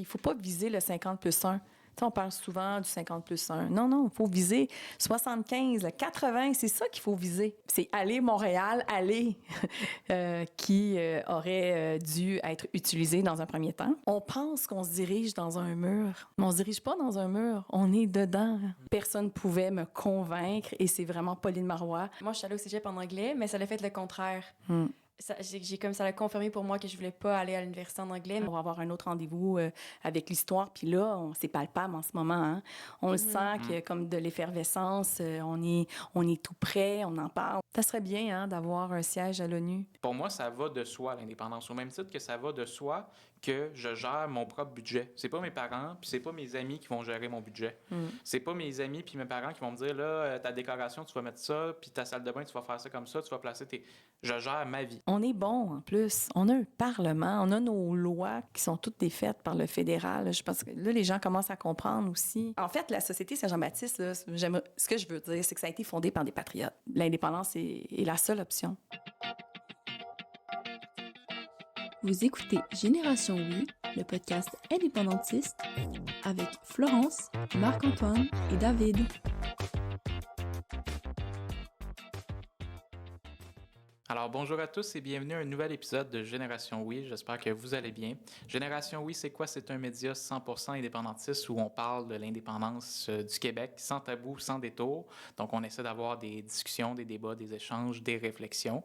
Il faut pas viser le 50+1. Tu sais, on parle souvent du 50+1. Non, non, il faut viser 75, le 80, c'est ça qu'il faut viser. C'est aller Montréal, aller qui aurait dû être utilisé dans un premier temps. On pense qu'on se dirige dans un mur, mais on se dirige pas dans un mur, on est dedans. Personne pouvait me convaincre et c'est vraiment Pauline Marois. Moi, je suis allée au cégep en anglais, mais ça l'a fait le contraire. Ça l'a confirmé pour moi que je voulais pas aller à l'université en anglais. On va avoir un autre rendez-vous avec l'histoire. Puis là, c'est palpable en ce moment. Hein? On le sent qu'il y a comme de l'effervescence. On est tout près, on en parle. Ça serait bien hein, d'avoir un siège à l'ONU. Pour moi, ça va de soi, l'indépendance. Au même titre que ça va de soi que je gère mon propre budget. C'est pas mes parents, puis c'est pas mes amis qui vont gérer mon budget. C'est pas mes amis puis mes parents qui vont me dire, là, ta décoration, tu vas mettre ça, puis ta salle de bain, tu vas faire ça comme ça, tu vas placer tes... Je gère ma vie. On est bon, en plus. On a un parlement, on a nos lois qui sont toutes défaites par le fédéral. Je pense que là, les gens commencent à comprendre aussi. En fait, la Société Saint-Jean-Baptiste, là, ce que je veux dire, c'est que ça a été fondé par des patriotes. L'indépendance est la seule option. Vous écoutez Génération Oui, le podcast indépendantiste avec Florence, Marc-Antoine et David. Alors, bonjour à tous et bienvenue à un nouvel épisode de Génération Oui. J'espère que vous allez bien. Génération Oui, c'est quoi? C'est un média 100% indépendantiste où on parle de l'indépendance du Québec sans tabou, sans détour. Donc, on essaie d'avoir des discussions, des débats, des échanges, des réflexions.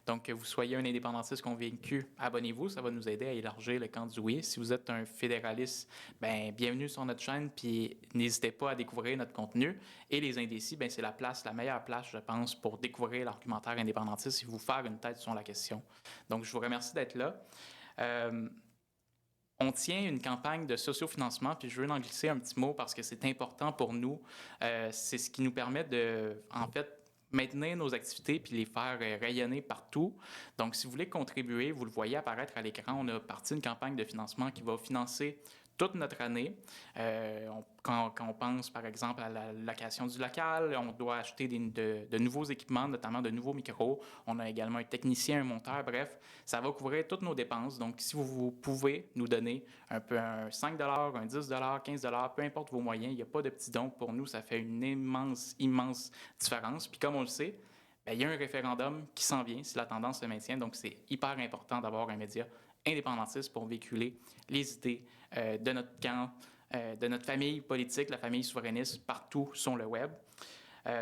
Donc, que vous soyez un indépendantiste convaincu, abonnez-vous. Ça va nous aider à élargir le camp du oui. Si vous êtes un fédéraliste, bien, bienvenue sur notre chaîne. Puis, n'hésitez pas à découvrir notre contenu. Et les indécis, bien, c'est la meilleure place, je pense, pour découvrir l'argumentaire indépendantiste et vous faire une tête sur la question. Donc, je vous remercie d'être là. On tient une campagne de sociofinancement, puis je veux en glisser un petit mot parce que c'est important pour nous. C'est ce qui nous permet de, en fait, maintenir nos activités puis les faire rayonner partout. Donc, si vous voulez contribuer, vous le voyez apparaître à l'écran, on a parti une campagne de financement qui va financer toute notre année. Quand on pense, par exemple, à la location du local, on doit acheter de nouveaux équipements, notamment de nouveaux micros. On a également un technicien, un monteur, bref, ça va couvrir toutes nos dépenses. Donc, si vous pouvez nous donner un 5 un 10 15 peu importe vos moyens, il n'y a pas de petits dons. Pour nous, ça fait une immense différence. Puis comme on le sait, bien, il y a un référendum qui s'en vient si la tendance se maintient. Donc, c'est hyper important d'avoir un média indépendantiste pour véhiculer les idées de notre camp, de notre famille politique, la famille souverainiste, partout sur le web.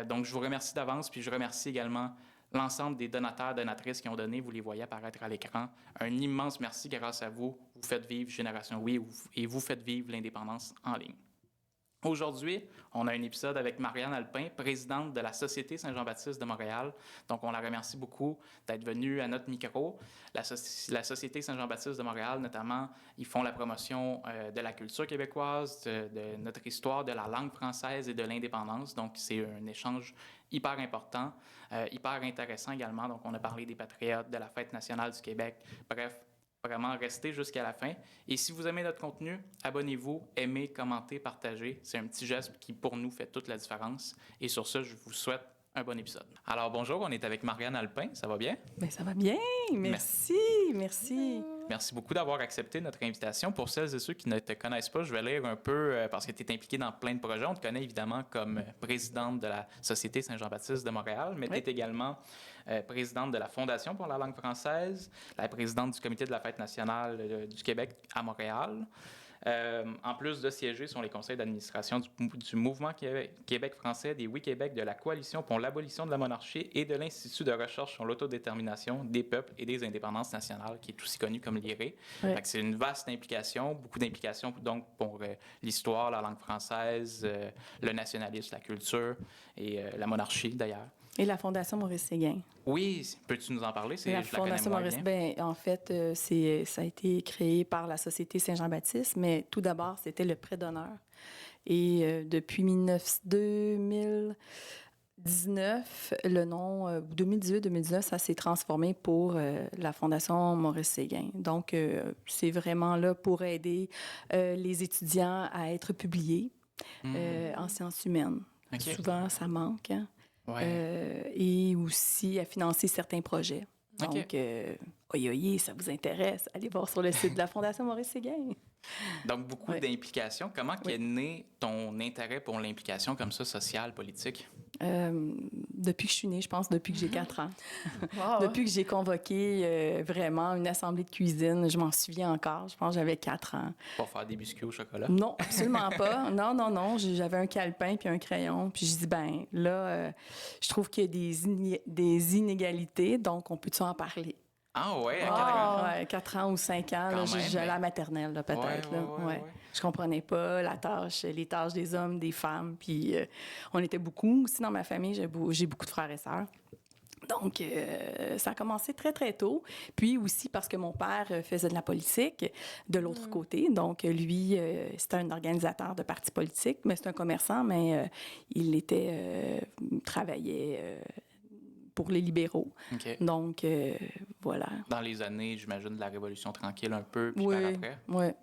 Donc, je vous remercie d'avance, puis je remercie également l'ensemble des donateurs, donatrices qui ont donné, vous les voyez apparaître à l'écran. Un immense merci, grâce à vous, vous faites vivre Génération Oui et vous faites vivre l'indépendance en ligne. Aujourd'hui, on a un épisode avec Marianne Alpin, présidente de la Société Saint-Jean-Baptiste de Montréal. Donc, on la remercie beaucoup d'être venue à notre micro. La Société Saint-Jean-Baptiste de Montréal, notamment, ils font la promotion de la culture québécoise, de notre histoire, de la langue française et de l'indépendance. Donc, c'est un échange hyper important, hyper intéressant également. Donc, on a parlé des Patriotes, de la Fête nationale du Québec. Bref, vraiment, restez jusqu'à la fin. Et si vous aimez notre contenu, abonnez-vous, aimez, commentez, partagez. C'est un petit geste qui, pour nous, fait toute la différence. Et sur ce, je vous souhaite un bon épisode. Alors, bonjour, on est avec Marianne Alpin. Ça va bien? Bien, ça va bien. Merci. Merci beaucoup d'avoir accepté notre invitation. Pour celles et ceux qui ne te connaissent pas, je vais lire un peu, parce que tu es impliquée dans plein de projets. On te connaît évidemment comme présidente de la Société Saint-Jean-Baptiste de Montréal, mais tu es également présidente de la Fondation pour la langue française, la présidente du Comité de la Fête nationale du Québec à Montréal. En plus de siéger sur les conseils d'administration du Mouvement Québec français, des Oui Québec, de la Coalition pour l'abolition de la monarchie et de l'Institut de recherche sur l'autodétermination des peuples et des indépendances nationales, qui est aussi connu comme l'IRE. C'est une vaste implication, beaucoup d'implications donc pour l'histoire, la langue française, le nationalisme, la culture et la monarchie d'ailleurs. Et la Fondation Maurice-Séguin. Oui, peux-tu nous en parler? La Fondation Maurice-Séguin, en fait, ça a été créé par la Société Saint-Jean-Baptiste, mais tout d'abord, c'était le prêt d'honneur. Et depuis 2019, le nom 2018-2019, ça s'est transformé pour la Fondation Maurice-Séguin. Donc, c'est vraiment là pour aider les étudiants à être publiés en sciences humaines. Okay. Souvent, ça manque, hein? Ouais. Et aussi à financer certains projets. Donc, ça vous intéresse, allez voir sur le site de la Fondation Maurice-Séguin. Donc, beaucoup Ouais. d'implications. Comment est né ton intérêt pour l'implication comme ça, sociale, politique? Depuis que je suis née, je pense, depuis que j'ai 4 ans. Wow. Depuis que j'ai convoqué vraiment une assemblée de cuisine, je m'en souviens encore. Je pense que j'avais 4 ans. Pour faire des biscuits au chocolat? Non, absolument pas. Non, non, non. J'avais un calepin puis un crayon. Puis je dis, ben là, je trouve qu'il y a des inégalités, donc on peut-tu en parler? Ah ouais, à Wow. 4 ans. Ouais, 4 ans ou 5 ans, là, Quand même, j'allais à mais- la maternelle, là, peut-être. Ouais, là. ouais, ouais. Je comprenais pas les tâches des hommes, des femmes. Puis on était beaucoup aussi dans ma famille. J'ai beaucoup de frères et sœurs. Donc, ça a commencé très, très tôt. Puis aussi parce que mon père faisait de la politique de l'autre côté. Donc, lui, c'était un organisateur de partis politiques, mais c'est un commerçant, mais il travaillait pour les libéraux. OK. Donc, voilà. Dans les années, j'imagine, de la Révolution tranquille un peu, puis Oui, par après?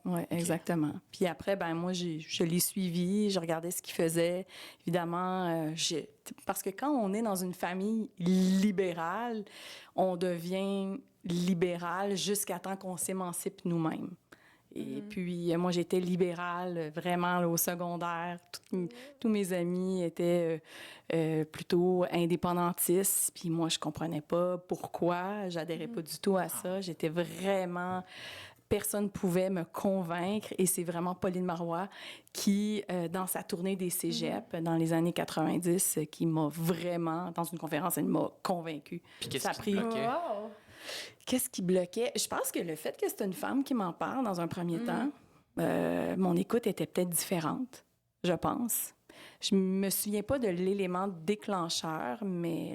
oui, exactement. Puis après, ben moi, je l'ai suivi, je regardais ce qu'il faisait. Évidemment, parce que quand on est dans une famille libérale, on devient libéral jusqu'à temps qu'on s'émancipe nous-mêmes. Et puis, moi, j'étais libérale vraiment là, au secondaire. Tous mes amis étaient plutôt indépendantistes. Puis moi, je comprenais pas pourquoi. J'adhérais pas du tout à ça. J'étais vraiment... Personne ne pouvait me convaincre. Et c'est vraiment Pauline Marois qui, dans sa tournée des cégeps dans les années 90, qui m'a vraiment, dans une conférence, elle m'a convaincue. Puis qu'est-ce Ça a qui te pris- bloquait? Wow. Qu'est-ce qui bloquait? Je pense que le fait que c'est une femme qui m'en parle dans un premier temps, mon écoute était peut-être différente, je pense. Je me souviens pas de l'élément déclencheur, mais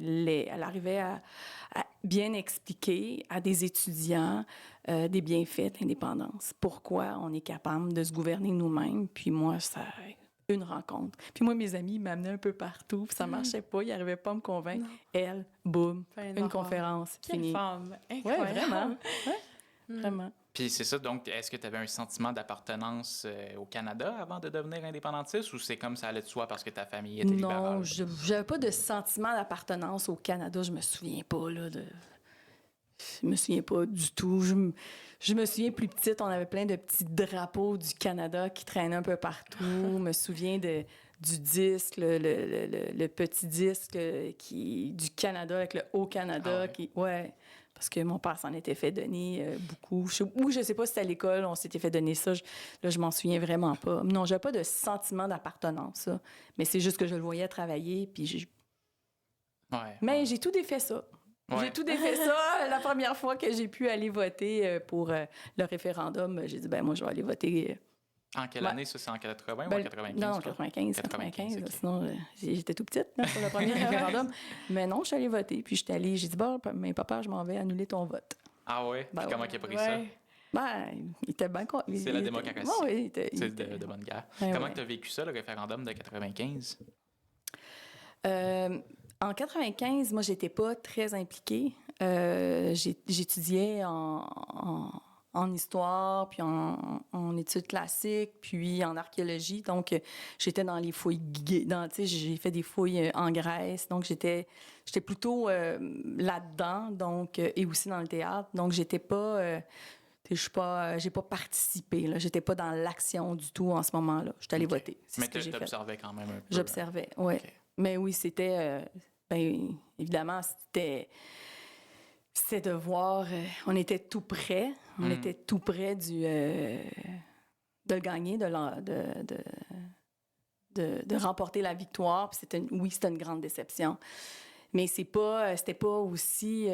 elle arrivait à bien expliquer à des étudiants des bienfaits de l'indépendance. Pourquoi on est capable de se gouverner nous-mêmes. Puis moi, ça... une rencontre. Puis moi, mes amis m'amenaient un peu partout, puis ça marchait pas, ils n'arrivaient pas à me convaincre. Elle, boum, Fin une noire. conférence, Quelle finie. femme Oui, incroyable. vraiment. Ouais, vraiment. Puis c'est ça, donc, est-ce que tu avais un sentiment d'appartenance au Canada avant de devenir indépendantiste, ou c'est comme ça allait de soi parce que ta famille était libérale? Non, je n'avais pas de sentiment d'appartenance au Canada. Je me souviens pas, là, Je me souviens pas du tout. Je me souviens, plus petite, on avait plein de petits drapeaux du Canada qui traînaient un peu partout. Je me souviens du disque, le petit disque du Canada avec le Haut-Canada. Ah ouais. Ouais, parce que mon père s'en était fait donner beaucoup. Je sais pas si c'était à l'école, on s'était fait donner ça. Là, je m'en souviens vraiment pas. Non, j'avais pas de sentiment d'appartenance, ça. Mais c'est juste que je le voyais travailler, puis Mais j'ai tout défait ça. Ouais. J'ai tout défait ça. La première fois que j'ai pu aller voter pour le référendum, j'ai dit, ben moi, je vais aller voter. En quelle année, ça? C'est en 80 ou en Ben, 95? non, toi? 95. ok. Sinon, j'étais tout petite là, pour le premier référendum. Mais non, je suis allée voter. Puis j'ai dit, bon, mais papa, je m'en vais annuler ton vote. Ah ouais? Ben Puis comment ouais. il a pris ça? Ouais. Ben, il était bien content. C'est la démocratie. Oui, C'est de bonne guerre. Ouais, Comment ouais. tu as vécu ça, le référendum de 95? En 95, moi, j'étais pas très impliquée. J'étudiais en histoire, puis en études classiques, puis en archéologie. Donc, j'étais dans les fouilles... j'ai fait des fouilles en Grèce. Donc, j'étais plutôt là-dedans, donc, et aussi dans le théâtre. Donc, j'étais pas... j'ai pas participé, là. J'étais pas dans l'action du tout en ce moment-là. J'étais allée Ok. voter. C'est Mais ce que j'ai fait. t'observais quand même un peu. J'observais, oui. Ok. Mais oui, c'était... évidemment, c'était de voir... on était tout près. On était tout près de le gagner, de remporter la victoire. Puis c'était une grande déception. Mais c'était pas aussi...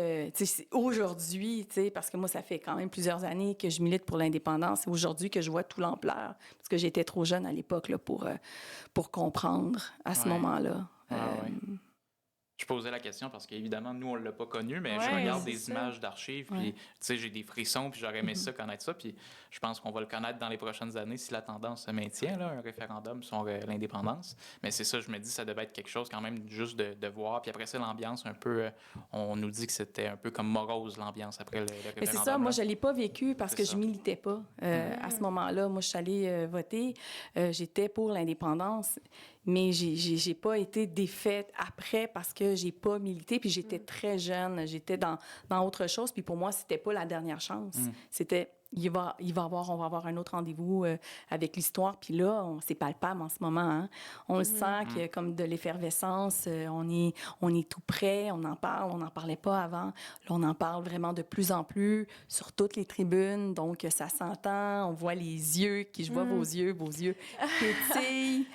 aujourd'hui, parce que moi, ça fait quand même plusieurs années que je milite pour l'indépendance. C'est aujourd'hui que je vois tout l'ampleur. Parce que j'étais trop jeune à l'époque là, pour comprendre à ce Ouais. moment-là. Ouais. Je posais la question parce qu'évidemment, nous, on l'a pas connu, mais je Ouais, regarde c'est des ça. images d'archives, Ouais. puis tu sais, j'ai des frissons, puis j'aurais aimé ça, connaître ça, puis je pense qu'on va le connaître dans les prochaines années si la tendance se maintient, là, un référendum sur l'indépendance. Mais c'est ça, je me dis, ça devait être quelque chose quand même juste de voir. Puis après ça, l'ambiance un peu, on nous dit que c'était un peu comme morose, l'ambiance après le référendum. Mais c'est ça, moi, je l'ai pas vécu parce C'est que ça. je militais pas. À ce moment-là, moi, je suis allée voter. J'étais pour l'indépendance, mais j'ai pas été défaite après parce que j'ai pas milité. Puis j'étais très jeune, j'étais dans autre chose. Puis pour moi, c'était pas la dernière chance. C'était on va avoir un autre rendez-vous avec l'histoire. Puis là, c'est palpable en ce moment. Hein? On le sent qu'il y a comme de l'effervescence. On est tout près. On en parle. On n'en parlait pas avant. Là, on en parle vraiment de plus en plus sur toutes les tribunes. Donc, ça s'entend. On voit les yeux. Je vois vos yeux pétillent.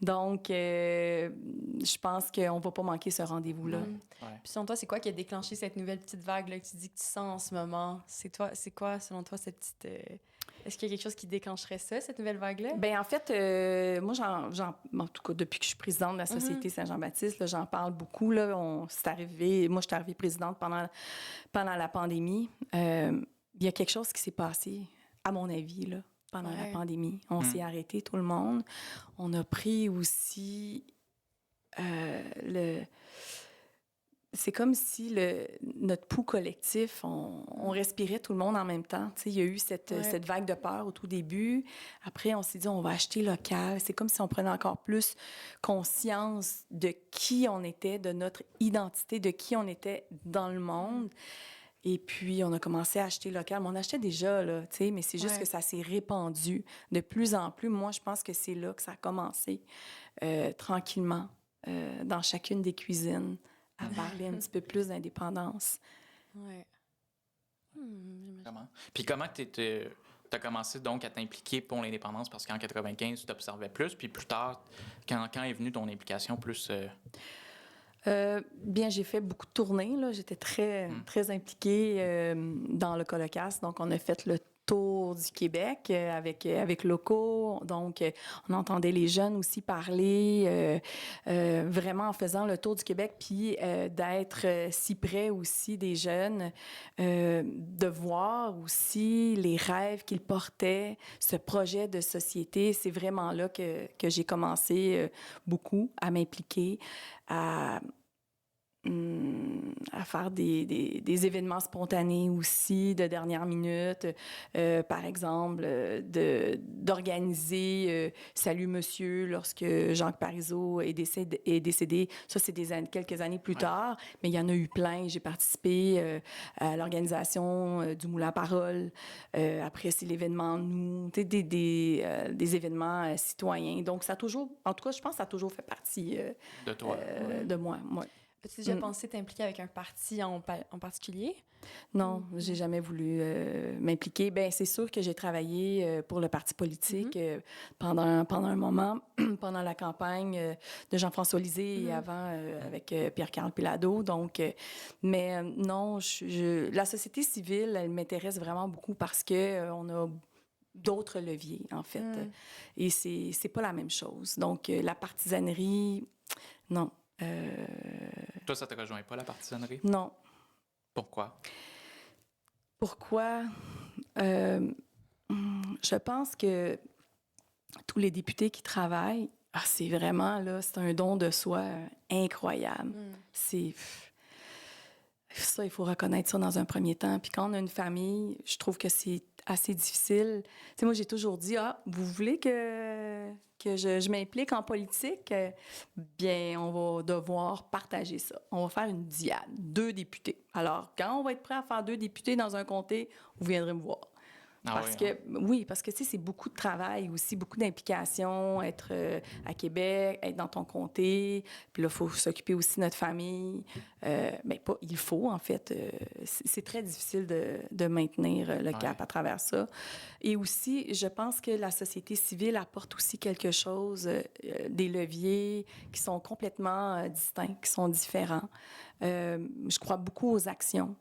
Donc, je pense qu'on ne va pas manquer ce rendez-vous-là. Ouais. Puis selon toi, c'est quoi qui a déclenché cette nouvelle petite vague-là que tu dis que tu sens en ce moment? C'est quoi, selon toi, cette petite... Est-ce qu'il y a quelque chose qui déclencherait ça, cette nouvelle vague-là? Bien, en fait, moi, en tout cas, depuis que je suis présidente de la Société Saint-Jean-Baptiste, là, j'en parle beaucoup. Là, c'est arrivé, moi, je suis arrivée présidente pendant la pandémie. Il y a quelque chose qui s'est passé, à mon avis, là, pendant la pandémie. On s'est arrêté, tout le monde. On a pris aussi c'est comme si notre pouls collectif, on respirait tout le monde en même temps. Tu sais, il y a eu cette vague de peur au tout début. Après, on s'est dit, on va acheter local. C'est comme si on prenait encore plus conscience de qui on était, de notre identité, de qui on était dans le monde. Et puis, on a commencé à acheter local. Mais on achetait déjà, là, tu sais, mais c'est juste que ça s'est répandu de plus en plus. Moi, je pense que c'est là que ça a commencé, tranquillement, dans chacune des cuisines, à parler un petit peu plus d'indépendance. Ouais. Comment? Puis comment tu as commencé donc à t'impliquer pour l'indépendance? Parce qu'en 95, tu t'observais plus. Puis plus tard, quand est venue ton implication plus... Bien, j'ai fait beaucoup de tournées. Là. J'étais très impliquée dans le Colocasse. Donc, on a fait le tour du Québec avec locaux. Donc, on entendait les jeunes aussi parler, vraiment en faisant le tour du Québec, puis d'être si près aussi des jeunes, de voir aussi les rêves qu'ils portaient, ce projet de société. C'est vraiment là que j'ai commencé beaucoup à m'impliquer, à faire des événements spontanés aussi, de dernière minute. Par exemple, d'organiser Salut Monsieur lorsque Jacques Parizeau est décédé. Ça, c'est quelques années plus tard, mais il y en a eu plein. J'ai participé à l'organisation du Moulin à Parole. Après, c'est l'événement Nous, des événements citoyens. Donc, ça a toujours, en tout cas, je pense que ça a toujours fait partie de toi. de moi. Ouais. As-tu déjà pensé t'impliquer avec un parti en particulier? Non, j'ai jamais voulu m'impliquer. Bien, c'est sûr que j'ai travaillé pour le parti politique pendant un moment, pendant la campagne de Jean-François Lisée et avant avec Pierre-Carl Pilado. Donc, mais non, la société civile, elle m'intéresse vraiment beaucoup parce que on a d'autres leviers, en fait. Et c'est pas la même chose. Donc, la partisanerie, non. Toi, ça te rejoint pas, la partisanerie? Non. Pourquoi? Pourquoi? Je pense que tous les députés qui travaillent, c'est vraiment, là, c'est un don de soi incroyable. C'est... Ça, il faut reconnaître ça dans un premier temps. Puis quand on a une famille, je trouve que c'est assez difficile. Tu sais, moi, j'ai toujours dit, vous voulez que je m'implique en politique? Bien, on va devoir partager ça. On va faire une diade, 2 députés. Alors, quand on va être prêt à faire 2 députés dans un comté, vous viendrez me voir. Parce que, tu sais, c'est beaucoup de travail aussi, beaucoup d'implication, être à Québec, être dans ton comté. Puis là, il faut s'occuper aussi de notre famille. Mais pas, il faut, en fait. C'est très difficile de maintenir le cap à travers ça. Et aussi, je pense que la société civile apporte aussi quelque chose, des leviers qui sont complètement distincts, qui sont différents. Je crois beaucoup aux actions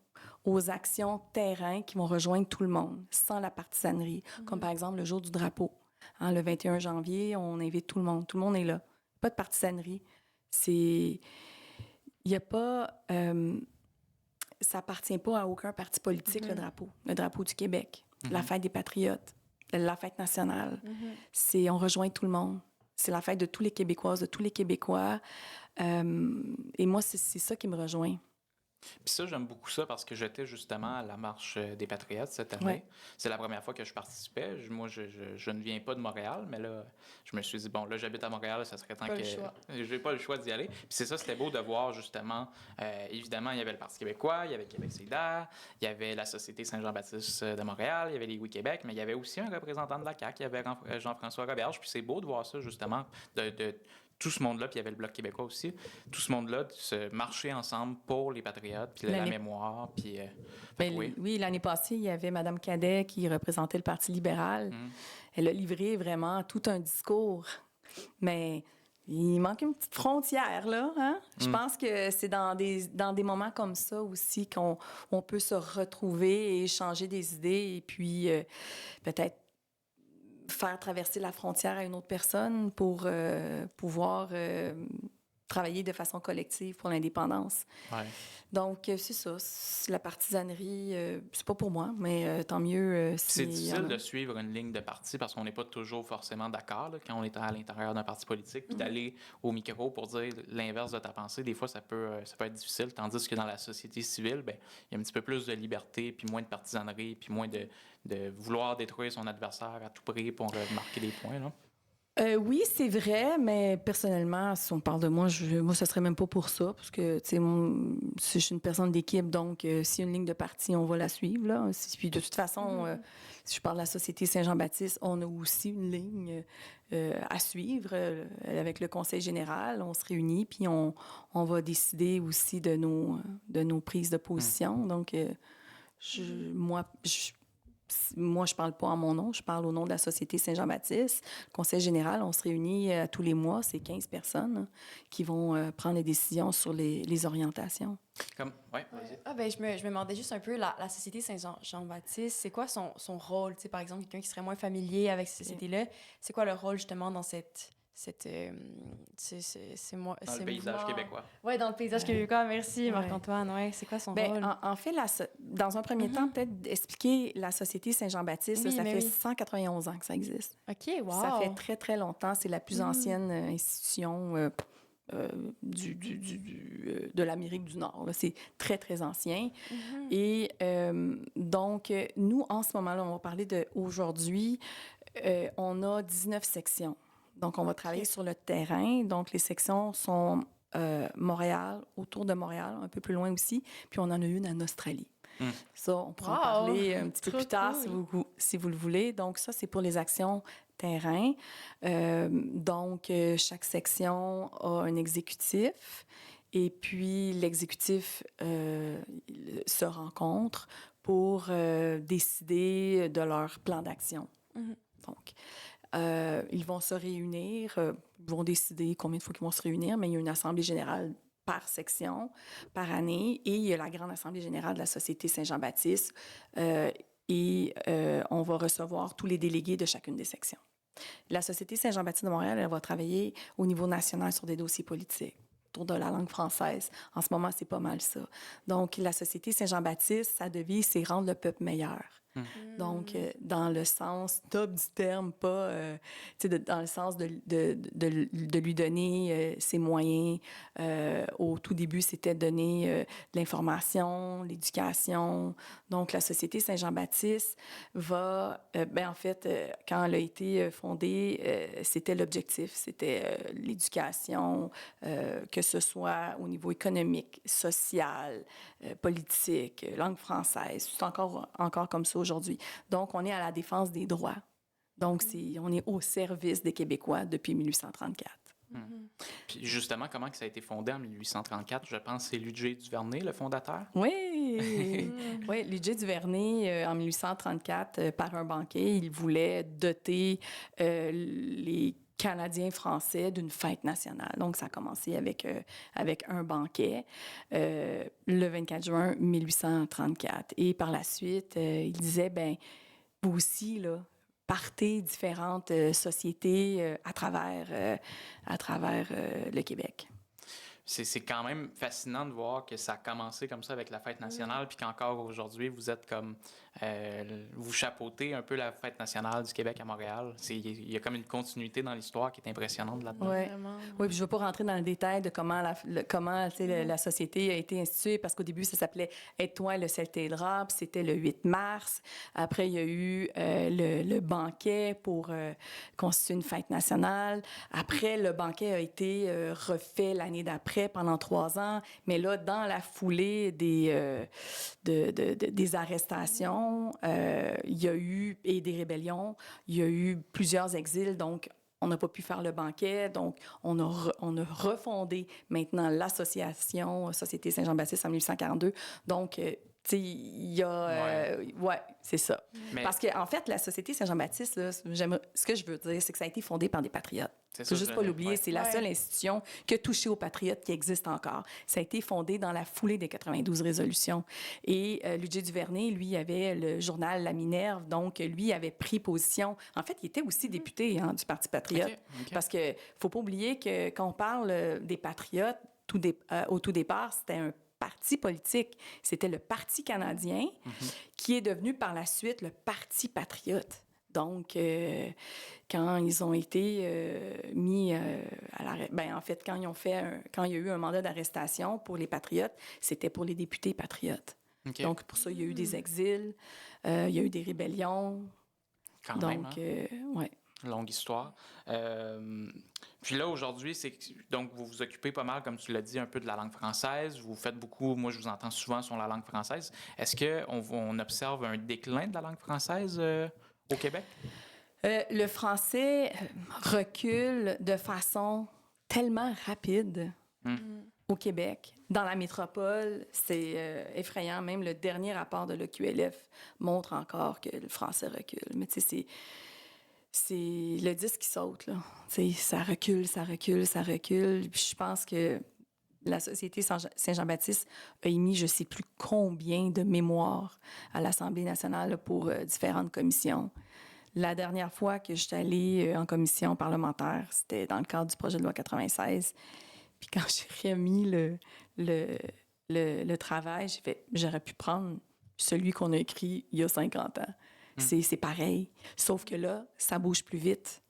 terrain qui vont rejoindre tout le monde, sans la partisanerie. Comme par exemple le jour du drapeau. Hein, le 21 janvier, on invite tout le monde. Tout le monde est là. Pas de partisanerie. Il n'y a pas... ça appartient pas à aucun parti politique, le drapeau. Le drapeau du Québec. La fête des Patriotes. La fête nationale. On rejoint tout le monde. C'est la fête de tous les Québécoises, de tous les Québécois. Et moi, c'est ça qui me rejoint. Puis ça, j'aime beaucoup ça parce que j'étais justement à la Marche des Patriotes cette année. Ouais. C'est la première fois que je participais. Moi, je ne viens pas de Montréal, mais là, je me suis dit, bon, là, j'habite à Montréal, ça serait temps Pas que... le choix. J'ai pas le choix d'y aller. Puis c'est ça, c'était beau de voir justement, évidemment, il y avait le Parti québécois, il y avait Québec solidaire, il y avait la Société Saint-Jean-Baptiste de Montréal, il y avait les Oui Québec, mais il y avait aussi un représentant de la CAQ, il y avait Jean-François Roberge. Puis c'est beau de voir ça, justement, de tout ce monde-là, puis il y avait le Bloc québécois aussi, tout ce monde-là de se marcher ensemble pour les patriotes, puis la mémoire, puis... fait que oui. Oui, l'année passée, il y avait Mme Cadet qui représentait le Parti libéral. Elle a livré vraiment tout un discours, mais il manque une petite frontière, là. Hein? Je pense que c'est dans des moments comme ça aussi on peut se retrouver et échanger des idées et puis peut-être faire traverser la frontière à une autre personne pour pouvoir travailler de façon collective pour l'indépendance. Ouais. Donc, c'est ça. La partisanerie, c'est pas pour moi, mais tant mieux si... C'est difficile de suivre une ligne de parti parce qu'on n'est pas toujours forcément d'accord là, quand on est à l'intérieur d'un parti politique. Puis d'aller au micro pour dire l'inverse de ta pensée, des fois, ça peut être difficile. Tandis que dans la société civile, ben, il y a un petit peu plus de liberté, puis moins de partisanerie, puis moins de vouloir détruire son adversaire à tout prix pour marquer des points. Là. Oui, c'est vrai, mais personnellement, si on parle de moi, moi, ce serait même pas pour ça, parce que, tu sais, je suis une personne d'équipe, donc s'il y a une ligne de parti, on va la suivre, là. Puis de toute façon, si je parle de la Société Saint-Jean-Baptiste, on a aussi une ligne à suivre avec le Conseil général. On se réunit, puis on va décider aussi de nos prises de position. Donc, moi, je parle pas en mon nom, je parle au nom de la Société Saint-Jean-Baptiste. Le Conseil général, on se réunit tous les mois, c'est 15 personnes qui vont prendre les décisions sur les orientations. Ouais, vas-y. Ah, ben, je me demandais juste un peu, la Société Saint-Jean-Baptiste, c'est quoi son rôle? Tu sais, par exemple, quelqu'un qui serait moins familier avec cette société-là, c'est quoi le rôle justement dans c'est Dans le paysage québécois. Oui, dans le paysage québécois. Merci, Marc-Antoine. Ouais, c'est quoi son rôle? En fait, dans un premier temps, peut-être expliquer la Société Saint-Jean-Baptiste, ça fait 191 ans que ça existe. OK, wow! Ça fait très, très longtemps. C'est la plus ancienne institution de l'Amérique du Nord. Là. C'est très, très ancien. Et donc, nous, en ce moment-là, on va parler d'aujourd'hui, on a 19 sections. Donc, on va travailler sur le terrain. Donc, les sections sont Montréal, autour de Montréal, un peu plus loin aussi. Puis, on en a une en Australie. Ça, on pourra en parler un petit peu plus tard si vous le voulez. Donc, ça, c'est pour les actions terrain. Donc, chaque section a un exécutif. Et puis, l'exécutif se rencontre pour décider de leur plan d'action. Donc, ils vont se réunir, ils vont décider combien de fois ils vont se réunir, mais il y a une assemblée générale par section, par année, et il y a la grande assemblée générale de la Société Saint-Jean-Baptiste, et on va recevoir tous les délégués de chacune des sections. La Société Saint-Jean-Baptiste de Montréal, elle va travailler au niveau national sur des dossiers politiques autour de la langue française. En ce moment, c'est pas mal ça. Donc, la Société Saint-Jean-Baptiste, sa devise, c'est « rendre le peuple meilleur ». Donc, dans le sens top du terme, pas dans le sens de lui donner ses moyens. Au tout début, c'était donner de l'information, l'éducation. Donc, la Société Saint-Jean-Baptiste va... en fait, quand elle a été fondée, c'était l'objectif. C'était l'éducation, que ce soit au niveau économique, social, politique, langue française. C'est encore comme ça aujourd'hui. Donc, on est à la défense des droits. Donc, on est au service des Québécois depuis 1834. Puis justement, comment que ça a été fondé en 1834? Je pense que c'est Ludger Duvernay, le fondateur. Oui! Oui, Ludger Duvernay, en 1834, par un banquet, il voulait doter les Canadiens français d'une fête nationale. Donc, ça a commencé avec un banquet le 24 juin 1834. Et par la suite, il disait, vous aussi, là, partez différentes sociétés à travers le Québec. c'est quand même fascinant de voir que ça a commencé comme ça avec la fête nationale, puis qu'encore aujourd'hui, vous êtes comme... vous chapeautez un peu la fête nationale du Québec à Montréal. Il y a comme une continuité dans l'histoire qui est impressionnante là-dedans. Ouais. Vraiment. Oui, puis je ne veux pas rentrer dans le détail de comment la société a été instituée, parce qu'au début, ça s'appelait Aide-toi le ciel t'aidera, puis c'était le 8 mars. Après, il y a eu le banquet pour constituer une fête nationale. Après, le banquet a été refait l'année d'après pendant 3 ans. Mais là, dans la foulée des arrestations, il y a eu, et des rébellions, il y a eu plusieurs exils, donc on n'a pas pu faire le banquet, donc on a refondé maintenant l'association Société Saint-Jean-Baptiste en 1842. Donc, tu sais, il y a... ouais, c'est ça. Mais- Parce qu'en fait, la Société Saint-Jean-Baptiste, là, ce que je veux dire, c'est que ça a été fondé par des patriotes. C'est Faut ça, juste je pas l'ai- l'oublier, ouais. c'est la seule institution qui a touché aux patriotes qui existe encore. Ça a été fondé dans la foulée des 92 résolutions. Et Ludger Duvernay, lui, avait le journal La Minerve, donc lui avait pris position. En fait, il était aussi député du Parti patriote. OK. Parce que faut pas oublier que quand on parle des patriotes, au tout départ, c'était un parti politique. C'était le Parti canadien qui est devenu par la suite le Parti patriote. Donc, quand ils ont été mis à l'arrêt, ben en fait, quand il y a eu un mandat d'arrestation pour les patriotes, c'était pour les députés patriotes. OK. Donc, pour ça, il y a eu des exils, il y a eu des rébellions. Quand même, Donc, hein? ouais. Longue histoire. Puis là, aujourd'hui, donc vous vous occupez pas mal, comme tu l'as dit, un peu de la langue française. Vous faites beaucoup, moi je vous entends souvent sur la langue française. Est-ce qu'on observe un déclin de la langue française au Québec? Le français recule de façon tellement rapide au Québec. Dans la métropole, c'est effrayant. Même le dernier rapport de l'OQLF montre encore que le français recule. Mais tu sais, c'est le disque qui saute, là. Tu sais, ça recule, ça recule, ça recule. Puis je pense que la Société Saint-Jean-Baptiste a émis je ne sais plus combien de mémoires à l'Assemblée nationale là, pour différentes commissions. La dernière fois que j'étais allée en commission parlementaire, c'était dans le cadre du projet de loi 96. Puis quand j'ai remis le travail, j'ai fait, j'aurais pu prendre celui qu'on a écrit il y a 50 ans. C'est pareil. Sauf que là, ça bouge plus vite.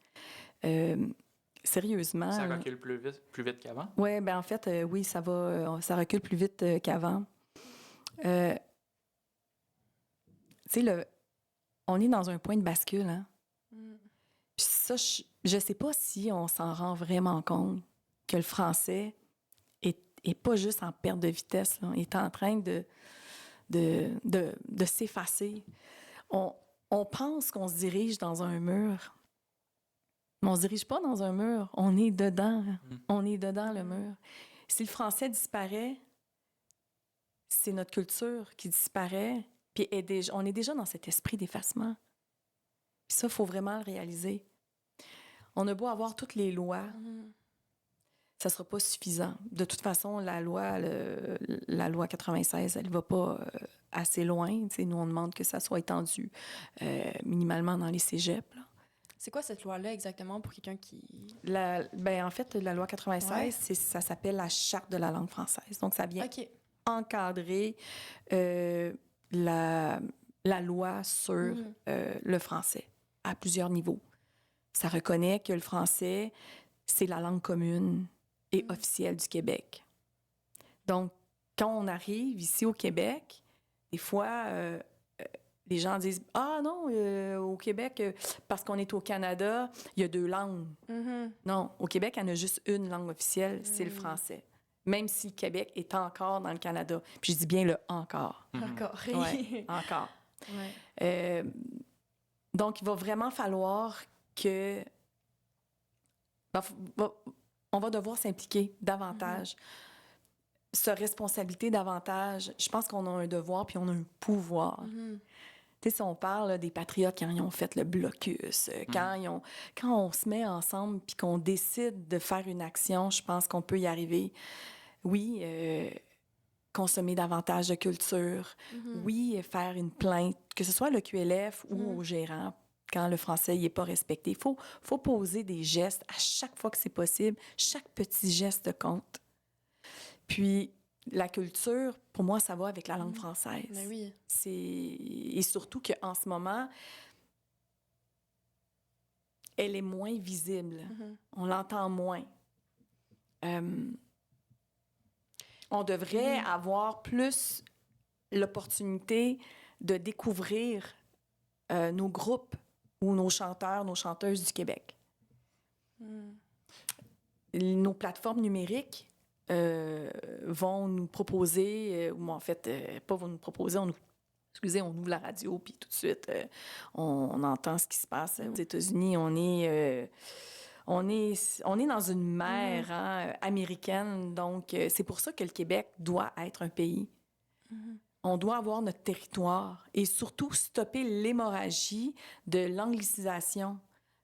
Sérieusement. Ça recule plus vite qu'avant? Oui, ben en fait, oui, ça ça recule plus vite qu'avant. Tu sais, on est dans un point de bascule, hein? Puis ça, je sais pas si on s'en rend vraiment compte que le français est pas juste en perte de vitesse, là. Il est en train de s'effacer. On pense qu'on se dirige dans un mur, mais on se dirige pas dans un mur. On est dedans. On est dedans, le mur. Si le français disparaît, c'est notre culture qui disparaît, puis on est déjà dans cet esprit d'effacement. Puis ça, il faut vraiment le réaliser. On a beau avoir toutes les lois, ça ne sera pas suffisant. De toute façon, la loi 96, elle ne va pas assez loin. T'sais, nous, on demande que ça soit étendu minimalement dans les cégeps, là. C'est quoi cette loi-là exactement pour quelqu'un qui... En fait, la loi 96, ça s'appelle la Charte de la langue française. Donc, ça vient encadrer la loi sur le français à plusieurs niveaux. Ça reconnaît que le français, c'est la langue commune et officielle du Québec. Donc, quand on arrive ici au Québec, des fois, les gens disent « Ah non, au Québec, parce qu'on est au Canada, il y a 2 langues. Non, au Québec, il y en a juste une langue officielle, c'est le français. Même si le Québec est encore dans le Canada. Puis je dis bien le « encore ». Encore. Oui, encore. Ouais. Donc, il va vraiment falloir que... on va devoir s'impliquer davantage, se responsabiliser davantage. Je pense qu'on a un devoir puis on a un pouvoir. Tu sais, si on parle là, des patriotes quand ils ont fait le blocus, quand on se met ensemble puis qu'on décide de faire une action, je pense qu'on peut y arriver. Oui, consommer davantage de culture. Oui, faire une plainte, que ce soit le QLF ou au gérant, quand le français n'est pas respecté. Il faut poser des gestes à chaque fois que c'est possible. Chaque petit geste compte. Puis la culture, pour moi, ça va avec la langue française. Ben oui. Et surtout qu'en ce moment, elle est moins visible. On l'entend moins. On devrait avoir plus l'opportunité de découvrir nos groupes ou nos chanteurs, nos chanteuses du Québec. Nos plateformes numériques vont nous proposer, ou en fait, pas vont nous proposer, on ouvre la radio, puis tout de suite, on entend ce qui se passe aux États-Unis. On est dans une mer américaine, donc c'est pour ça que le Québec doit être un pays. On doit avoir notre territoire et surtout stopper l'hémorragie de l'anglicisation